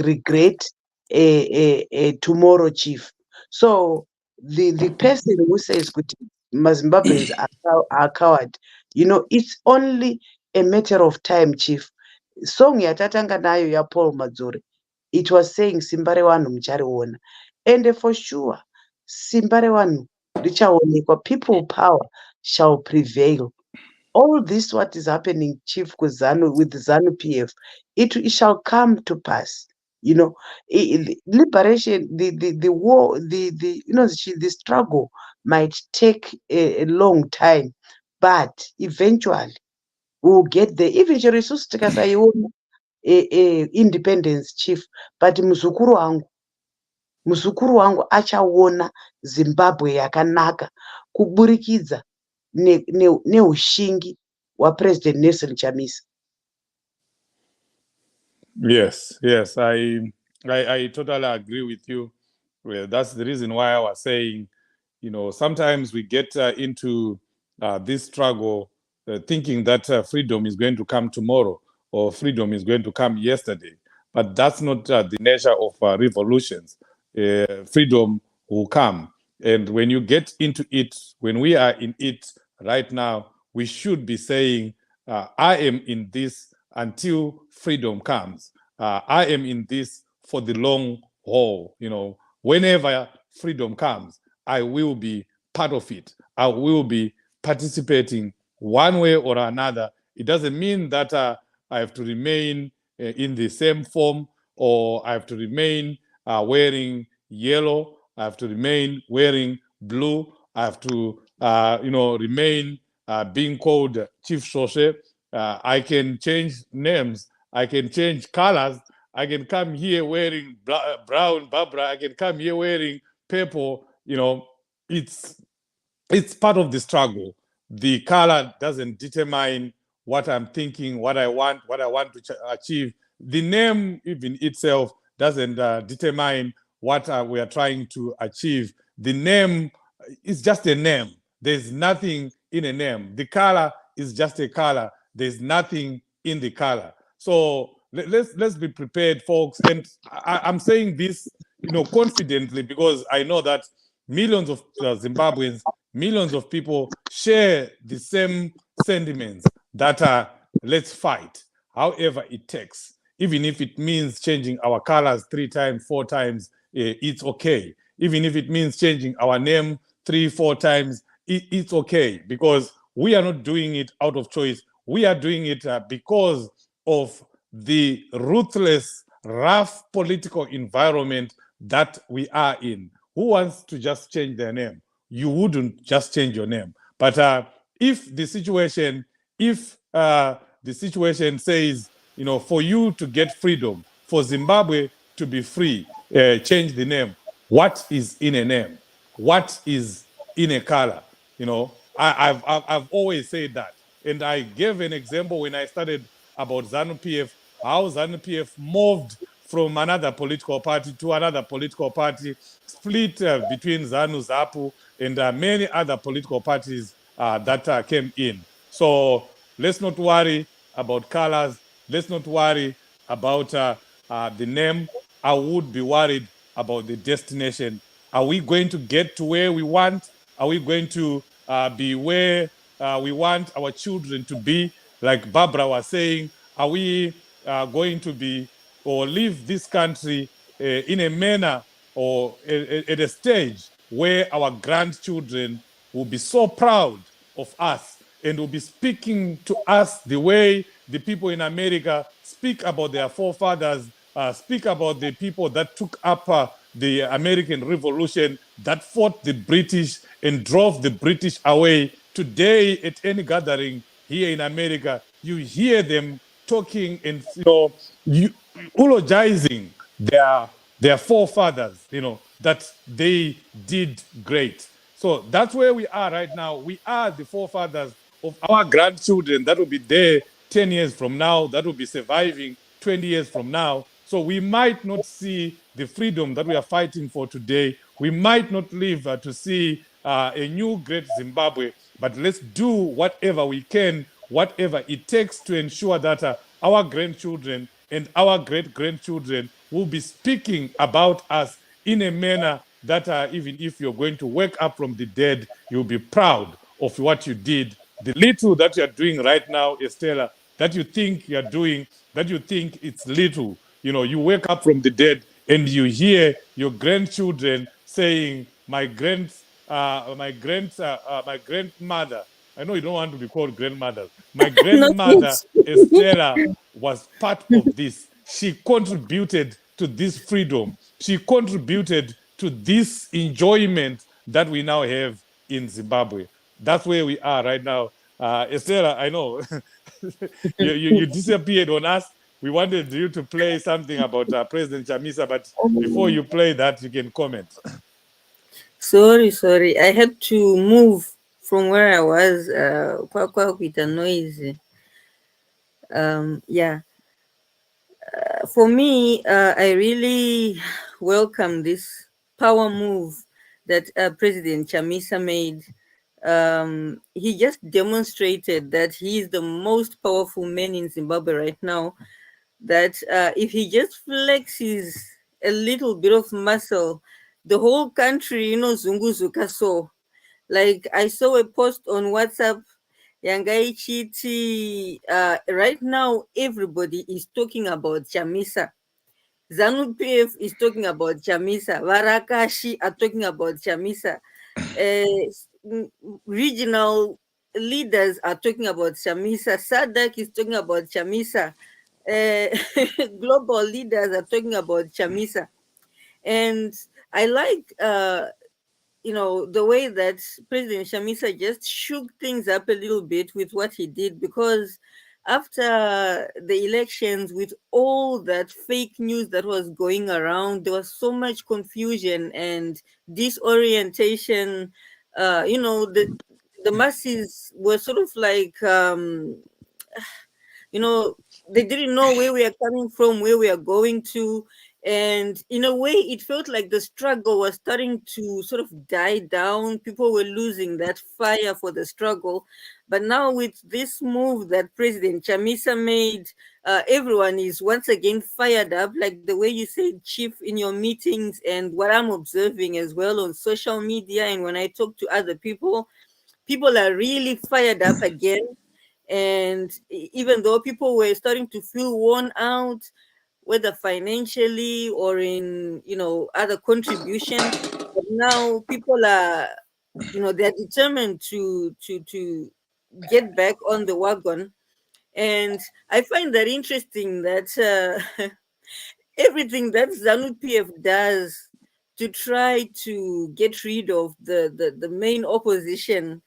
regret a tomorrow, Chief. So the person who says good Zimbabweans are coward, you know, it's only a matter of time, Chief. Song yatatanga nayo ya Paul Madzore, it was saying Simbare wanu muchariona, and for sure Simbare wanu richaonekwa, people power shall prevail. All this what is happening, Chief, with ZANU-PF, it shall come to pass. You know, liberation, the war, the you know, the struggle might take a long time, but eventually we'll get there. Eventually, independence, Chief. But muzukuru wangu achaona Zimbabwe yakanaka kuburikidza neushingi President Nelson Chamisa. Yes, I totally agree with you. Well, that's the reason why I was saying, you know, sometimes we get into this struggle thinking that freedom is going to come tomorrow or freedom is going to come yesterday. But that's not the nature of revolutions. Freedom will come. And when you get into it, when we are in it, right now, we should be saying, I am in this until freedom comes. I am in this for the long haul. Whenever freedom comes, I will be part of it. I will be participating one way or another. It doesn't mean that I have to remain in the same form, or I have to remain wearing yellow. I have to remain wearing blue. I have to, remain being called Chief Shoshe. I can change names. I can change colors. I can come here wearing brown Barbara. I can come here wearing purple. It's part of the struggle. The color doesn't determine what I'm thinking, what I want to achieve. The name even itself doesn't determine what we are trying to achieve. The name is just a name. There's nothing in a name. The color is just a color. There's nothing in the color. So let's be prepared, folks. And I'm saying this, confidently, because I know that millions of Zimbabweans, millions of people share the same sentiments that let's fight, however it takes. Even if it means changing our colors 3 times, 4 times, it's okay. Even if it means changing our name 3, 4 times, it's okay, because we are not doing it out of choice. We are doing it because of the ruthless, rough political environment that we are in. Who wants to just change their name? You wouldn't just change your name. But if the situation says, for you to get freedom, for Zimbabwe to be free, change the name. What is in a name? What is in a color? I've always said that. And I gave an example when I started about ZANU-PF, how ZANU-PF moved from another political party to another political party, split between ZANU, ZAPU, and many other political parties that came in. So let's not worry about colors. Let's not worry about the name. I would be worried about the destination. Are we going to get to where we want? Are we going to be where we want our children to be? Like Barbara was saying, are we going to be or leave this country in a manner or at a stage where our grandchildren will be so proud of us and will be speaking to us the way the people in America speak about their forefathers, speak about the people that took up the American Revolution, that fought the British and drove the British away. Today, at any gathering here in America, you hear them talking and eulogizing their forefathers, that they did great. So that's where we are right now. We are the forefathers of our grandchildren that will be there 10 years from now, that will be surviving 20 years from now. So we might not see the freedom that we are fighting for today. We might not live to see a new great Zimbabwe, but let's do whatever we can, whatever it takes to ensure that our grandchildren and our great-grandchildren will be speaking about us in a manner that even if you're going to wake up from the dead, you'll be proud of what you did. The little that you're doing right now, Estella, that you think you're doing, that you think it's little, you wake up from the dead and you hear your grandchildren saying, my grandmother, I know you don't want to be called grandmother. My grandmother, Estella, was part of this. She contributed to this freedom. She contributed to this enjoyment that we now have in Zimbabwe. That's where we are right now. Estella, I know you disappeared on us. We wanted you to play something about President Chamisa, but before you play that, you can comment. Sorry. I had to move from where I was. With a noise. Yeah. For me, I really welcome this power move that President Chamisa made. He just demonstrated that he is the most powerful man in Zimbabwe right now. That if he just flexes a little bit of muscle, the whole country, zunguzuka so. Like I saw a post on WhatsApp, Yangai Chiti. Right now, everybody is talking about Chamisa. ZANU PF is talking about Chamisa. Varakashi are talking about Chamisa. Regional leaders are talking about Chamisa. SADC is talking about Chamisa. Global leaders are talking about Chamisa. And I like the way that President Shamisa just shook things up a little bit with what he did, because after the elections, with all that fake news that was going around, there was so much confusion and disorientation. The masses were sort of like, you know they didn't know where we are coming from, where we are going to. And in a way, it felt like the struggle was starting to sort of die down. People were losing that fire for the struggle. But now, with this move that President Chamisa made, everyone is once again fired up, like the way you said, Chief, in your meetings, and what I'm observing as well on social media. And when I talk to other people are really fired up again. And even though people were starting to feel worn out, whether financially or in other contributions, but now people are, they're determined to get back on the wagon. And I find that interesting, that everything that ZANU PF does to try to get rid of the main opposition,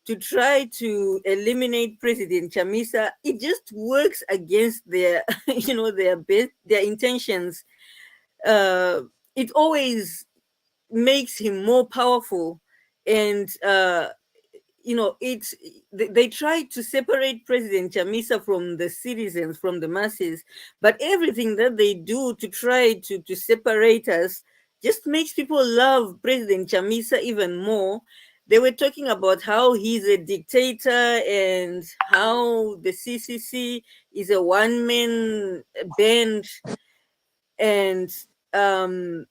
to try to eliminate President Chamisa, it just works against their, their intentions. Uh, it always makes him more powerful, and it's they try to separate President Chamisa from the citizens, from the masses, but everything that they do to try to separate us just makes people love President Chamisa even more. They were talking about how he's a dictator and how the CCC is a one-man band. And um,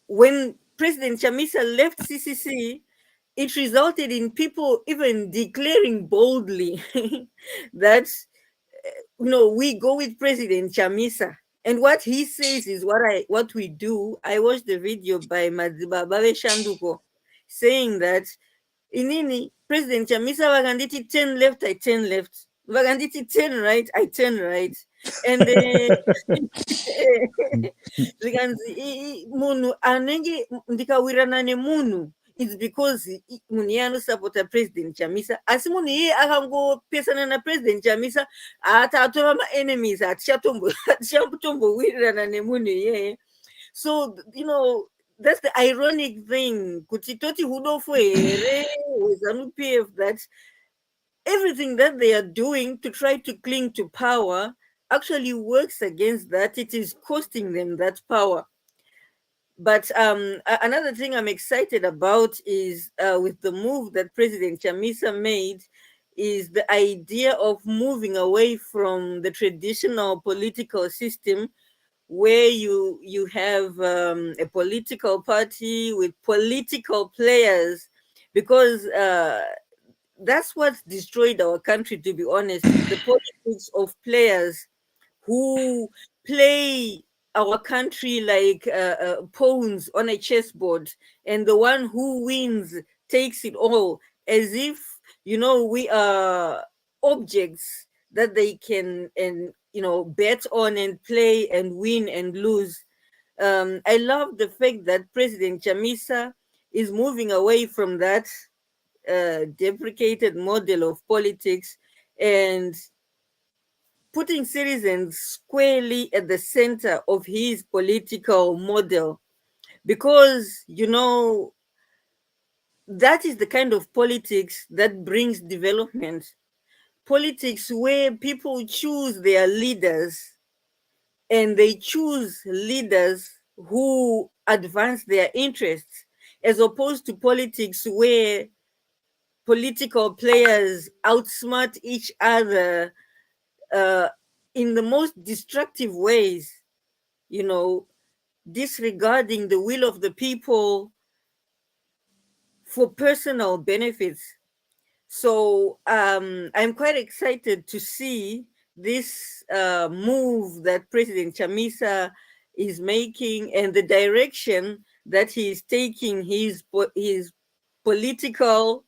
when President Chamisa left CCC, it resulted in people even declaring boldly that we go with President Chamisa. And what he says is what we do. I watched the video by Madziba Babe Shanduko saying that inini President Chamisa vakanditi 10 left, I 10 left. Vakanditi 10 right, I 10 right. And zvikanzi munhu anenge ndikawirana nemunhu, it's because munhu iye anosapota President Chamisa, asi munhu iye akangopesana naPresident Chamisa atova maenemies, hatichambowirirana nemunhu iyeye. So that's the ironic thing, kuti toti hudofu here hwezanu PF, that everything that they are doing to try to cling to power actually works against that. It is costing them that power. But another thing I'm excited about is, with the move that President Chamisa made, is the idea of moving away from the traditional political system, where you have a political party with political players, because that's what destroyed our country, to be honest. The politics of players who play our country like pawns on a chessboard, and the one who wins takes it all, as if we are objects that they can and bet on and play and win and lose. I love the fact that President Chamisa is moving away from that deprecated model of politics, and putting citizens squarely at the center of his political model, because that is the kind of politics that brings development. Politics where people choose their leaders, and they choose leaders who advance their interests, as opposed to politics where political players outsmart each other uh, in the most destructive ways, you know, disregarding the will of the people for personal benefits. So I'm quite excited to see this move that President Chamisa is making and the direction that he is taking his political,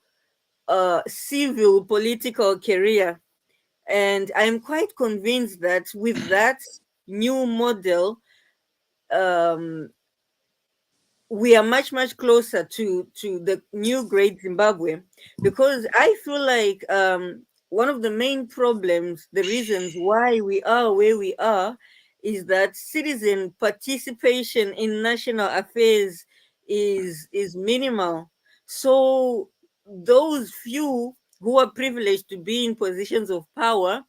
civil political career. And I'm quite convinced that with that new model, um, we are much closer to the new great Zimbabwe, because I feel like one of the main problems, the reasons why we are where we are, is that citizen participation in national affairs is minimal. So those few who are privileged to be in positions of power,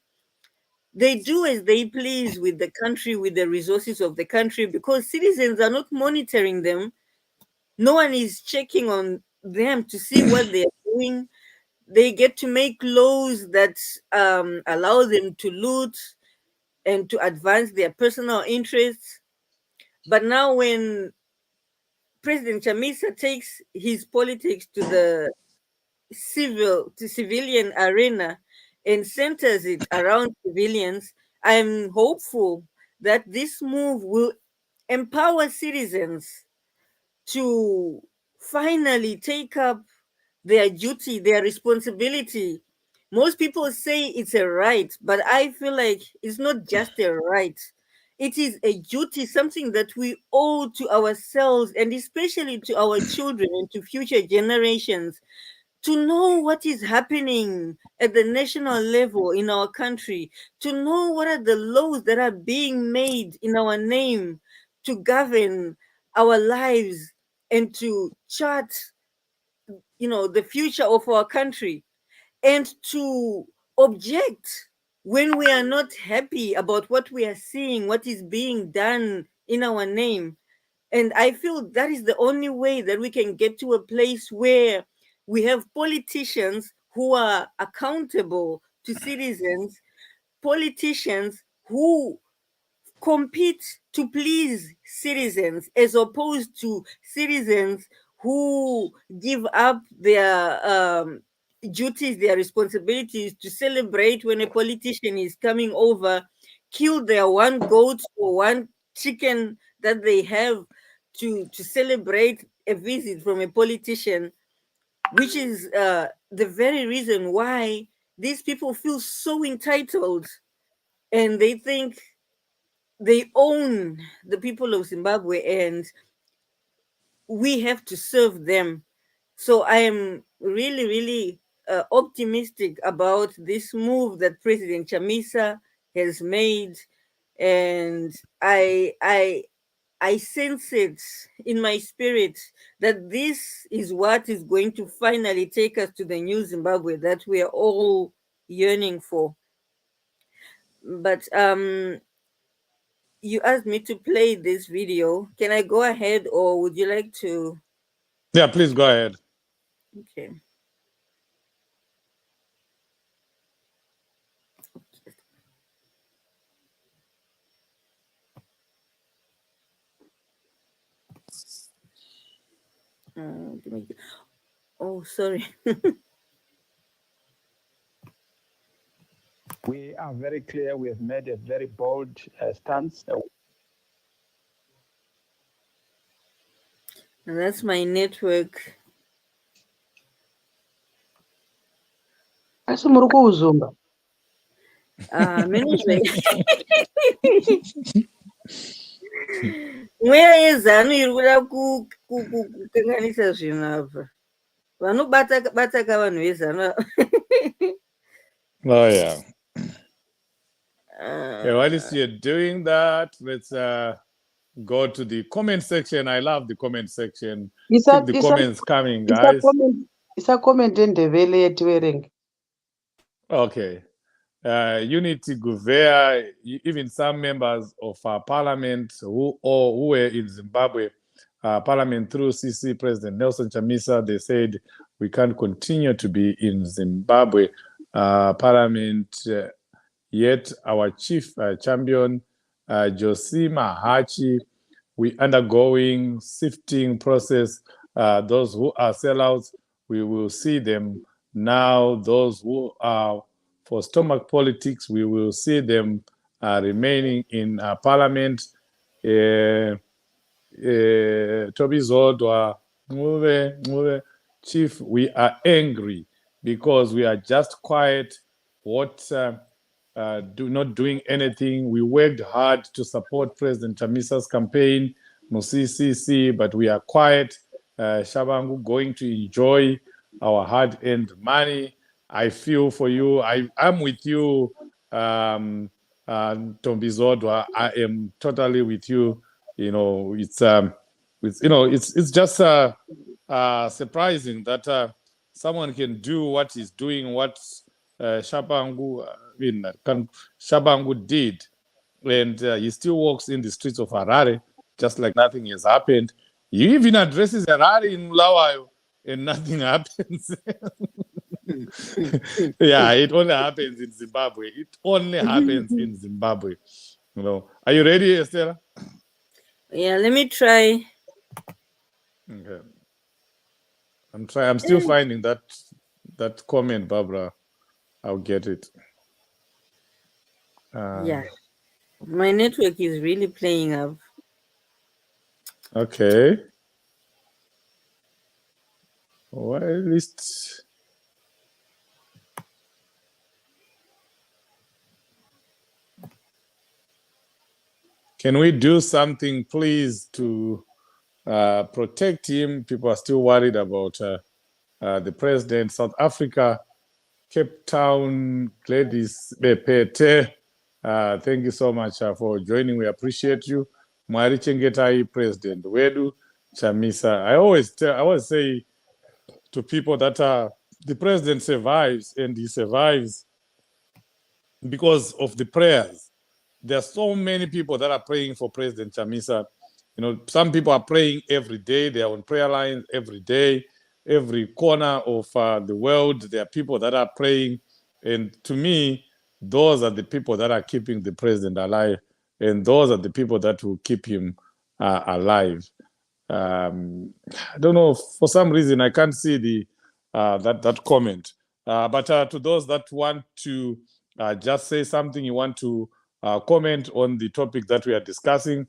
they do as they please with the country, with the resources of the country, because citizens are not monitoring them. No one is checking on them to see what they're doing. They get to make laws that allow them to loot and to advance their personal interests. But now, when President Chamisa takes his politics to the civilian arena and centers it around civilians, I'm hopeful that this move will empower citizens to finally take up their duty, their responsibility. Most people say it's a right, but I feel like it's not just a right. It is a duty, something that we owe to ourselves and especially to our children and to future generations, to know what is happening at the national level in our country, to know what are the laws that are being made in our name to govern our lives and to chart, the future of our country, and to object when we are not happy about what we are seeing, what is being done in our name. And I feel that is the only way that we can get to a place where we have politicians who are accountable to citizens, politicians who compete to please citizens, as opposed to citizens who give up their duties, their responsibilities to celebrate when a politician is coming over, kill their one goat or one chicken that they have to celebrate a visit from a politician, which is the very reason why these people feel so entitled, and they think they own the people of Zimbabwe and we have to serve them. So I am really optimistic about this move that President Chamisa has made, and I sense it in my spirit that this is what is going to finally take us to the new Zimbabwe that we are all yearning for. But you asked me to play this video. Can I go ahead, or would you like to? Yeah, please go ahead. Okay. Oh, sorry. We are very clear. We have made a very bold stance. And that's my network. Asi muri kuuzumba. Mweya yezano iri kuda kukanganisa zvinhu apa. Vanobata kavanhu vezano. Oh, yeah. While you're doing that, let's go to the comment section. I love the comment section. Keep the comments coming, guys. Isa comment endebele yetiverenge. Okay. Unity Guvea, even some members of our parliament who were in Zimbabwe parliament through CC President Nelson Chamisa, they said we can't continue to be in Zimbabwe parliament. Yet our chief champion, Josima Hachi, we undergoing sifting process. Those who are sellouts we will see them now. Those who are for stomach politics, we will see them remaining in parliament. Toby Zodwa, Chief, we are angry because we are just quiet. Not doing anything. We worked hard to support President Chamisa's campaign, CCC, but we are quiet. Shabangu going to enjoy our hard-earned money. I feel for you. I'm with you, Tombi Zodwa. I am totally with you. It's just surprising that someone can do what he's doing, what Shabangu did, and he still walks in the streets of Harare just like nothing has happened. He even addresses Harare in Mulawayo, and nothing happens. Yeah, it only happens in Zimbabwe. It only happens in Zimbabwe. Are you ready, Estela? Yeah, let me try. Okay. I'm still finding that comment, Barbara. I'll get it. Yeah, my network is really playing up. Okay. Well, at least. Can we do something, please, to protect him? People are still worried about the president. South Africa, Cape Town, Gladys Bepete. Thank you so much for joining. We appreciate you. Mwari Chengetai, President Wedu Chamisa. I always say to people that the president survives, and he survives because of the prayers. There are so many people that are praying for President Chamisa. Some people are praying every day. They are on prayer lines every day. Every corner of the world, there are people that are praying. And to me, those are the people that are keeping the president alive. And those are the people that will keep him alive. I don't know, for some reason, I can't see that comment. But to those that want to just say something, you want to comment on the topic that we are discussing,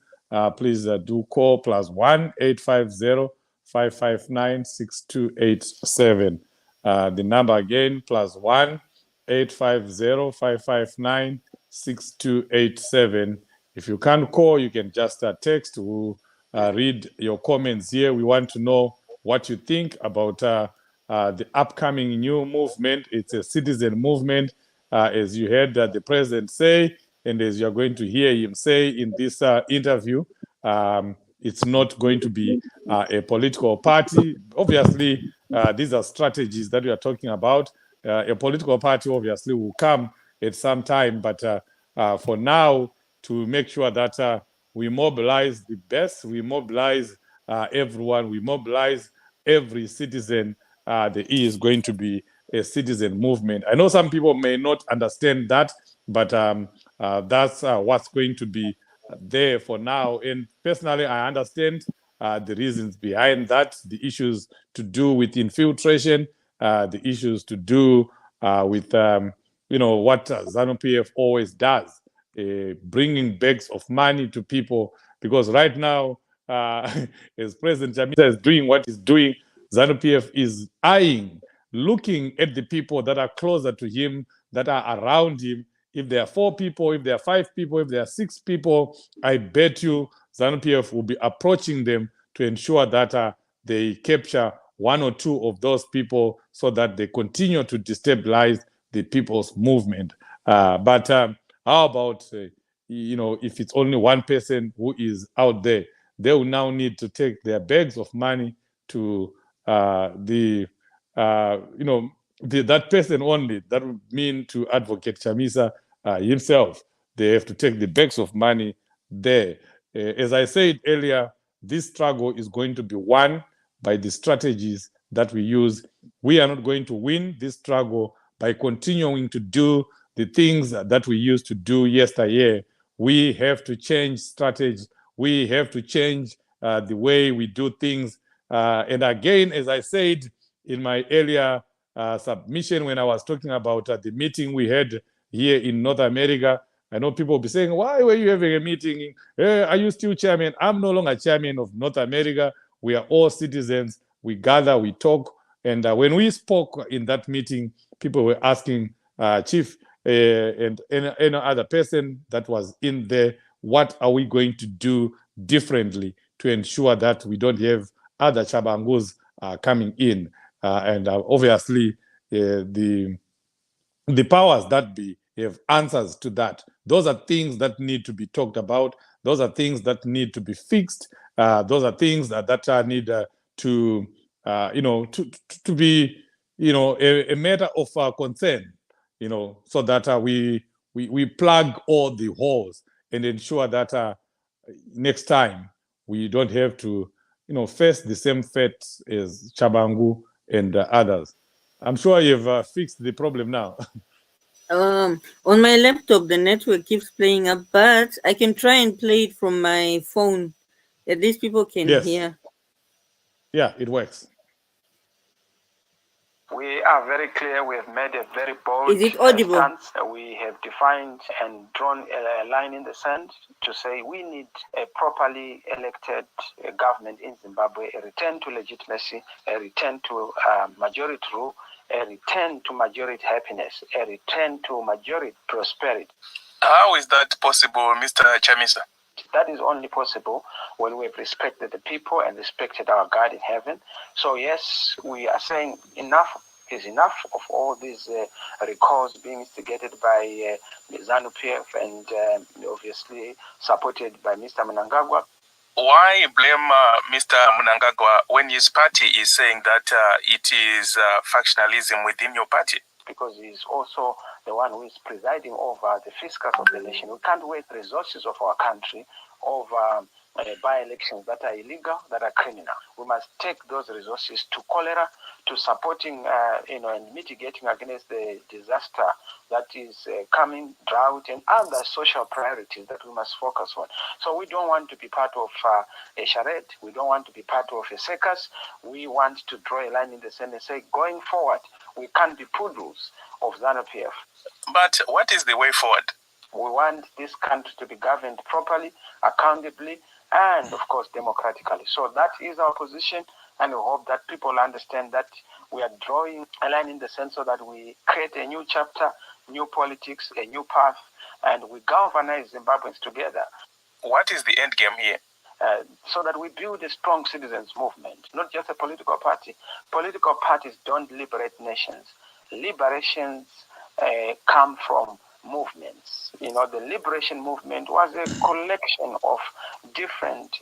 please do call +1 850 559 6287. The number again, +1 850 559 6287. If you can't call, you can just text. We'll read your comments here. We want to know what you think about the upcoming new movement. It's a citizen movement, as you heard the president say, and as you're going to hear him say in this interview. It's not going to be a political party. Obviously, these are strategies that we are talking about. A political party obviously will come at some time, but for now, to make sure that we mobilize the best, we mobilize everyone, we mobilize every citizen. There is going to be a citizen movement. I know some people may not understand that, but that's what's going to be there for now. And personally, I understand the reasons behind that, the issues to do with infiltration, the issues to do with what ZANU-PF always does, bringing bags of money to people. Because right now, as President Chamisa is doing what he's doing, ZANU-PF is eyeing, looking at the people that are closer to him, that are around him. If there are 4 people, if there are 5 people, if there are 6 people, I bet you ZANU-PF will be approaching them to ensure that they capture 1 or 2 of those people so that they continue to destabilize the people's movement. But how about, if it's only one person who is out there, they will now need to take their bags of money to that person only. That would mean to Advocate Chamisa himself. They have to take the bags of money there. As I said earlier, this struggle is going to be won by the strategies that we use. We are not going to win this struggle by continuing to do the things that we used to do yesteryear. We have to change strategy. We have to change the way we do things. And again, as I said, in my earlier submission when I was talking about the meeting we had here in North America. I know people will be saying, why were you having a meeting? Are you still chairman? I'm no longer chairman of North America. We are all citizens. We gather, we talk. And when we spoke in that meeting, people were asking Chief and any other person that was in there, what are we going to do differently to ensure that we don't have other Chabangus coming in? And obviously, the powers that be have answers to that. Those are things that need to be talked about. Those are things that need to be fixed. Those are things that need to, to be, a matter of concern, so that we plug all the holes and ensure that next time we don't have to, face the same fate as Chabangu and others. I'm sure you've fixed the problem now. On my laptop, the network keeps playing up, but I can try and play it from my phone. At least people can Yes. hear. Yeah, it works. We are very clear. We have made a very bold Is it audible? stance. We have defined and drawn a line in the sand to say we need a properly elected government in Zimbabwe, a return to legitimacy, a return to majority rule, a return to majority happiness, a return to majority prosperity. How is that possible, Mr. Chamisa? That is only possible when we've respected the people and respected our God in heaven. So yes, we are saying enough is enough of all these recalls being instigated by ZANU-PF and obviously supported by Mr. Mnangagwa. Why blame Mr. Mnangagwa when his party is saying that it is factionalism within your party? Because he's also the one who is presiding over the fiscus of the nation. We can't waste resources of our country over by-elections that are illegal, that are criminal. We must take those resources to cholera, to supporting, and mitigating against the disaster that is coming, drought, and other social priorities that we must focus on. So we don't want to be part of a charade. We don't want to be part of a circus. We want to draw a line in the sand and say, going forward, we can't be poodles of ZANU-PF. But what is the way forward? We want this country to be governed properly, accountably, and of course democratically. So that is our position, and we hope that people understand that we are drawing a line in the sense so that we create a new chapter, new politics, a new path, and we galvanize Zimbabweans together. What is the end game here? So that we build a strong citizens movement, not just a political party. Political parties don't liberate nations. Liberations come from movements. The liberation movement was a collection of different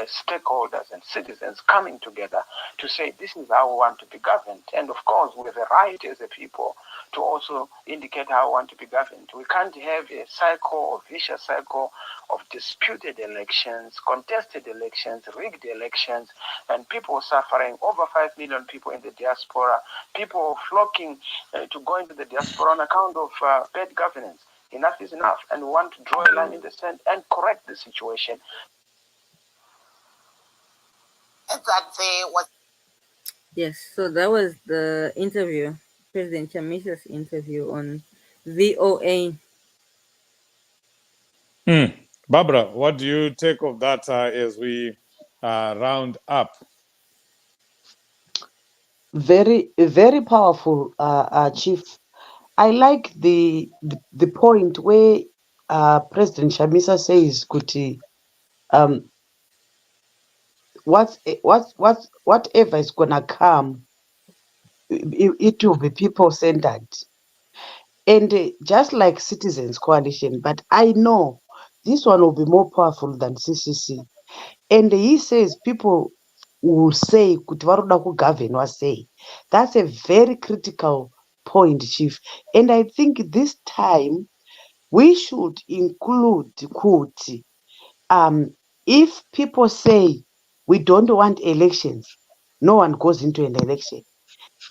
stakeholders and citizens coming together to say this is how we want to be governed. And of course, we have a right as a people to also indicate how we want to be governed. We can't have a cycle, a vicious cycle of disputed elections, contested elections, rigged elections, and people suffering, over 5 million people in the diaspora, people flocking to go into the diaspora on account of bad governance. Enough is enough, and we want to draw a line in the sand and correct the situation. Yes, so that was the interview, President Chamisa's interview on VOA. Barbara, what do you take of that as we round up? Very, very powerful, Chief. I like the point where President Chamisa says, "Kuti, whatever is gonna come, it will be people centered." And just like Citizens Coalition, but I know this one will be more powerful than CCC. And he says people will say, "Kuti varoda kugovernwa sei." That's a very critical point, Chief. And I think this time we should include Kuti. If people say we don't want elections, no one goes into an election.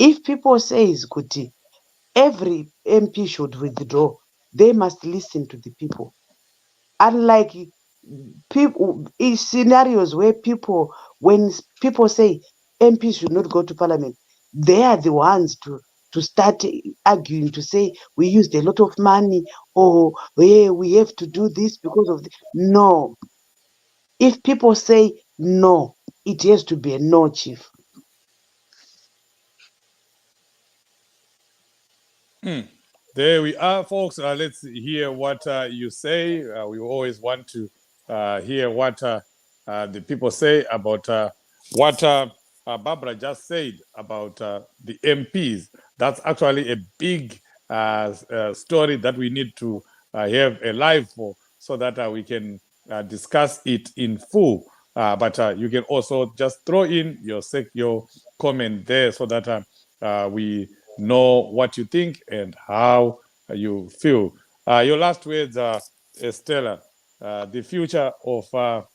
If people say Kuti, every MP should withdraw, they must listen to the people. Unlike people scenarios where when people say MPs should not go to parliament, they are the ones to start arguing to say we used a lot of money, or hey, we have to do this because of no. If people say no, it has to be a no, Chief. There we are, folks. Let's hear what you say. We always want to hear what the people say about what Barbara just said about the MPs. That's actually a big story that we need to have a live for, so that we can discuss it in full. But you can also just throw in your comment there, so that we know what you think and how you feel. Your last words, Estella, the future of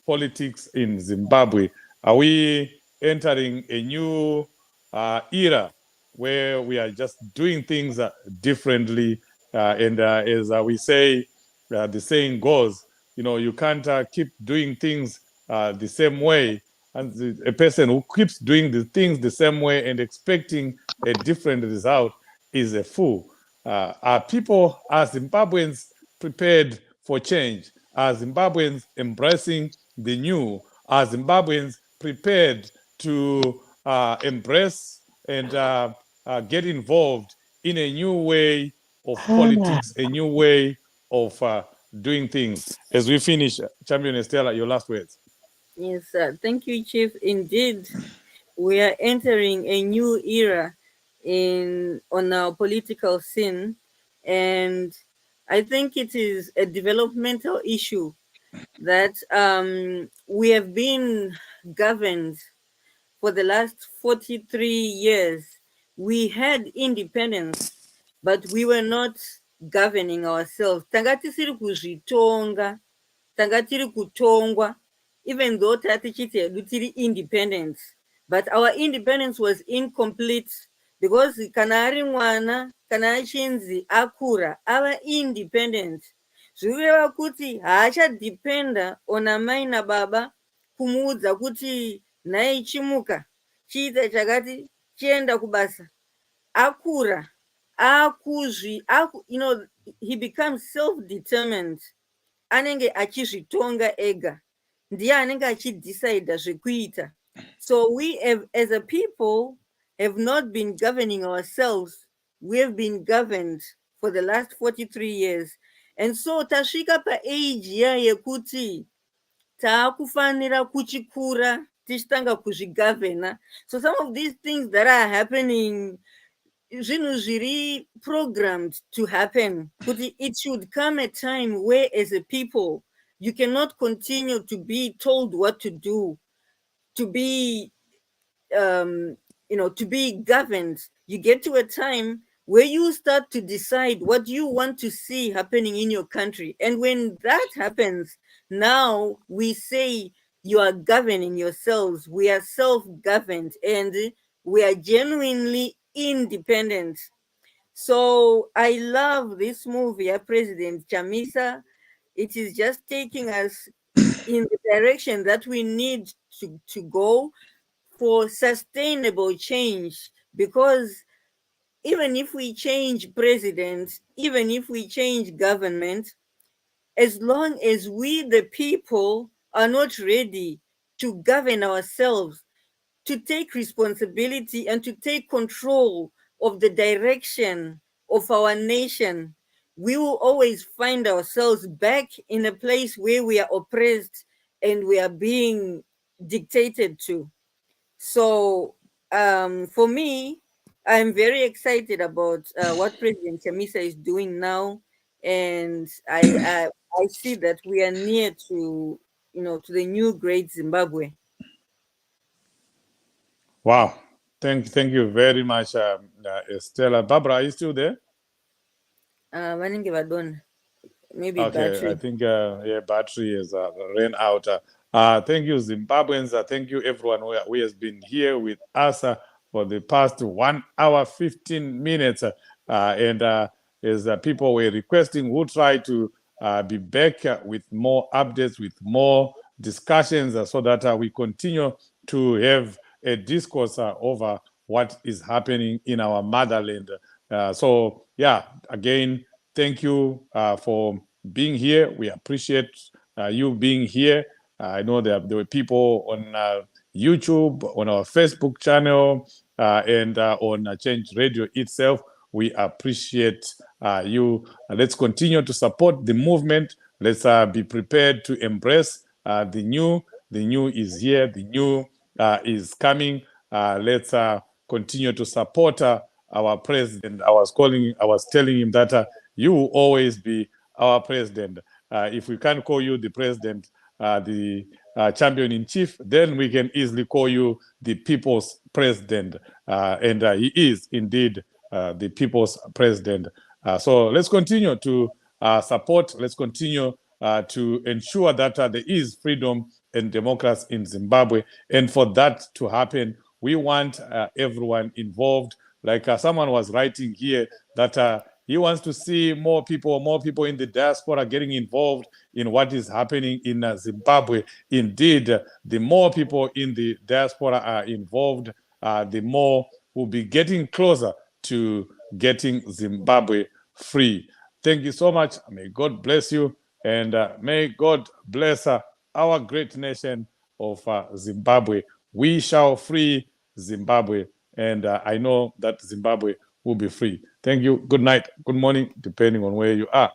politics in Zimbabwe. Are we entering a new era where we are just doing things differently? And as we say, the saying goes, you can't keep doing things the same way. And a person who keeps doing the things the same way and expecting a different result is a fool. Are Zimbabweans prepared for change? Are Zimbabweans embracing the new? Are Zimbabweans prepared to embrace and get involved in a new way of politics, a new way of doing things? As we finish, Champion Estella, your last words. Yes, thank you, Chief. Indeed, we are entering a new era on our political scene, and I think it is a developmental issue that we have been governed for the last 43 years. We had independence, but we were not governing ourselves. Tanga tisiri kuzvitonga, tanga tiri kutongwa, even though tatichiti hedu tiri independent, but our independence was incomplete because kana ari mwana, kana achinzi akura ava independent, zviri kureva kuti haachadhipenda on amai nababa kumuudza kuti nhai chimuka chiita chakati chienda kubasa. Akura he becomes self-determined, anenge achizvitonga ega, ndiye anenge achidecida zvekuita. So we have, as a people, have not been governing ourselves. We have been governed for the last 43 years. And so tasvika paage iya yekuti taakufanira kuchikura tichitanga kuzvigavhena. So some of these things that are happening, zvinhu zviri programmed to happen, kuti it should come a time where as a people you cannot continue to be told what to do, to be to be governed. You get to a time where you start to decide what you want to see happening in your country. And when that happens, now we say you are governing yourselves. We are self-governed and we are genuinely independent. So I love this movie, President Chamisa. It is just taking us in the direction that we need to go for sustainable change, because even if we change president, even if we change government, as long as we, the people, are not ready to govern ourselves, to take responsibility and to take control of the direction of our nation, we will always find ourselves back in a place where we are oppressed and we are being dictated to. So for me, I'm very excited about what President Chamisa is doing now, and I see that we are near to to the new great Zimbabwe. Wow. Thank you very much, Estella. Barbara, are you still there? Vanenge vadona. Maybe Okay, battery. I think battery has ran out. Thank you, Zimbabweans. Thank you, everyone who has been here with us for the past 1 hour, 15 minutes. And as people were requesting, we'll try to be back with more updates, with more discussions, so that we continue to have a discourse over what is happening in our motherland. So yeah, again, thank you for being here. We appreciate you being here. I know there were people on YouTube, on our Facebook channel, and on Change Radio itself. We appreciate you. Let's continue to support the movement. Let's be prepared to embrace the new. The new is here. The new is coming. Let's continue to support our president. I was telling him that you will always be our president. If we can't call you the president, the champion in chief, then we can easily call you the people's president. And he is indeed the people's president. So let's continue to support. Let's continue to ensure that there is freedom and democracy in Zimbabwe. And for that to happen, we want everyone involved. Like someone was writing here that he wants to see more people in the diaspora getting involved in what is happening in Zimbabwe. Indeed, the more people in the diaspora are involved, the more we'll be getting closer to getting Zimbabwe free. Thank you so much. May God bless you, and may God bless our great nation of Zimbabwe. We shall free Zimbabwe, and I know that Zimbabwe will be free. Thank you. Good night, good morning, depending on where you are.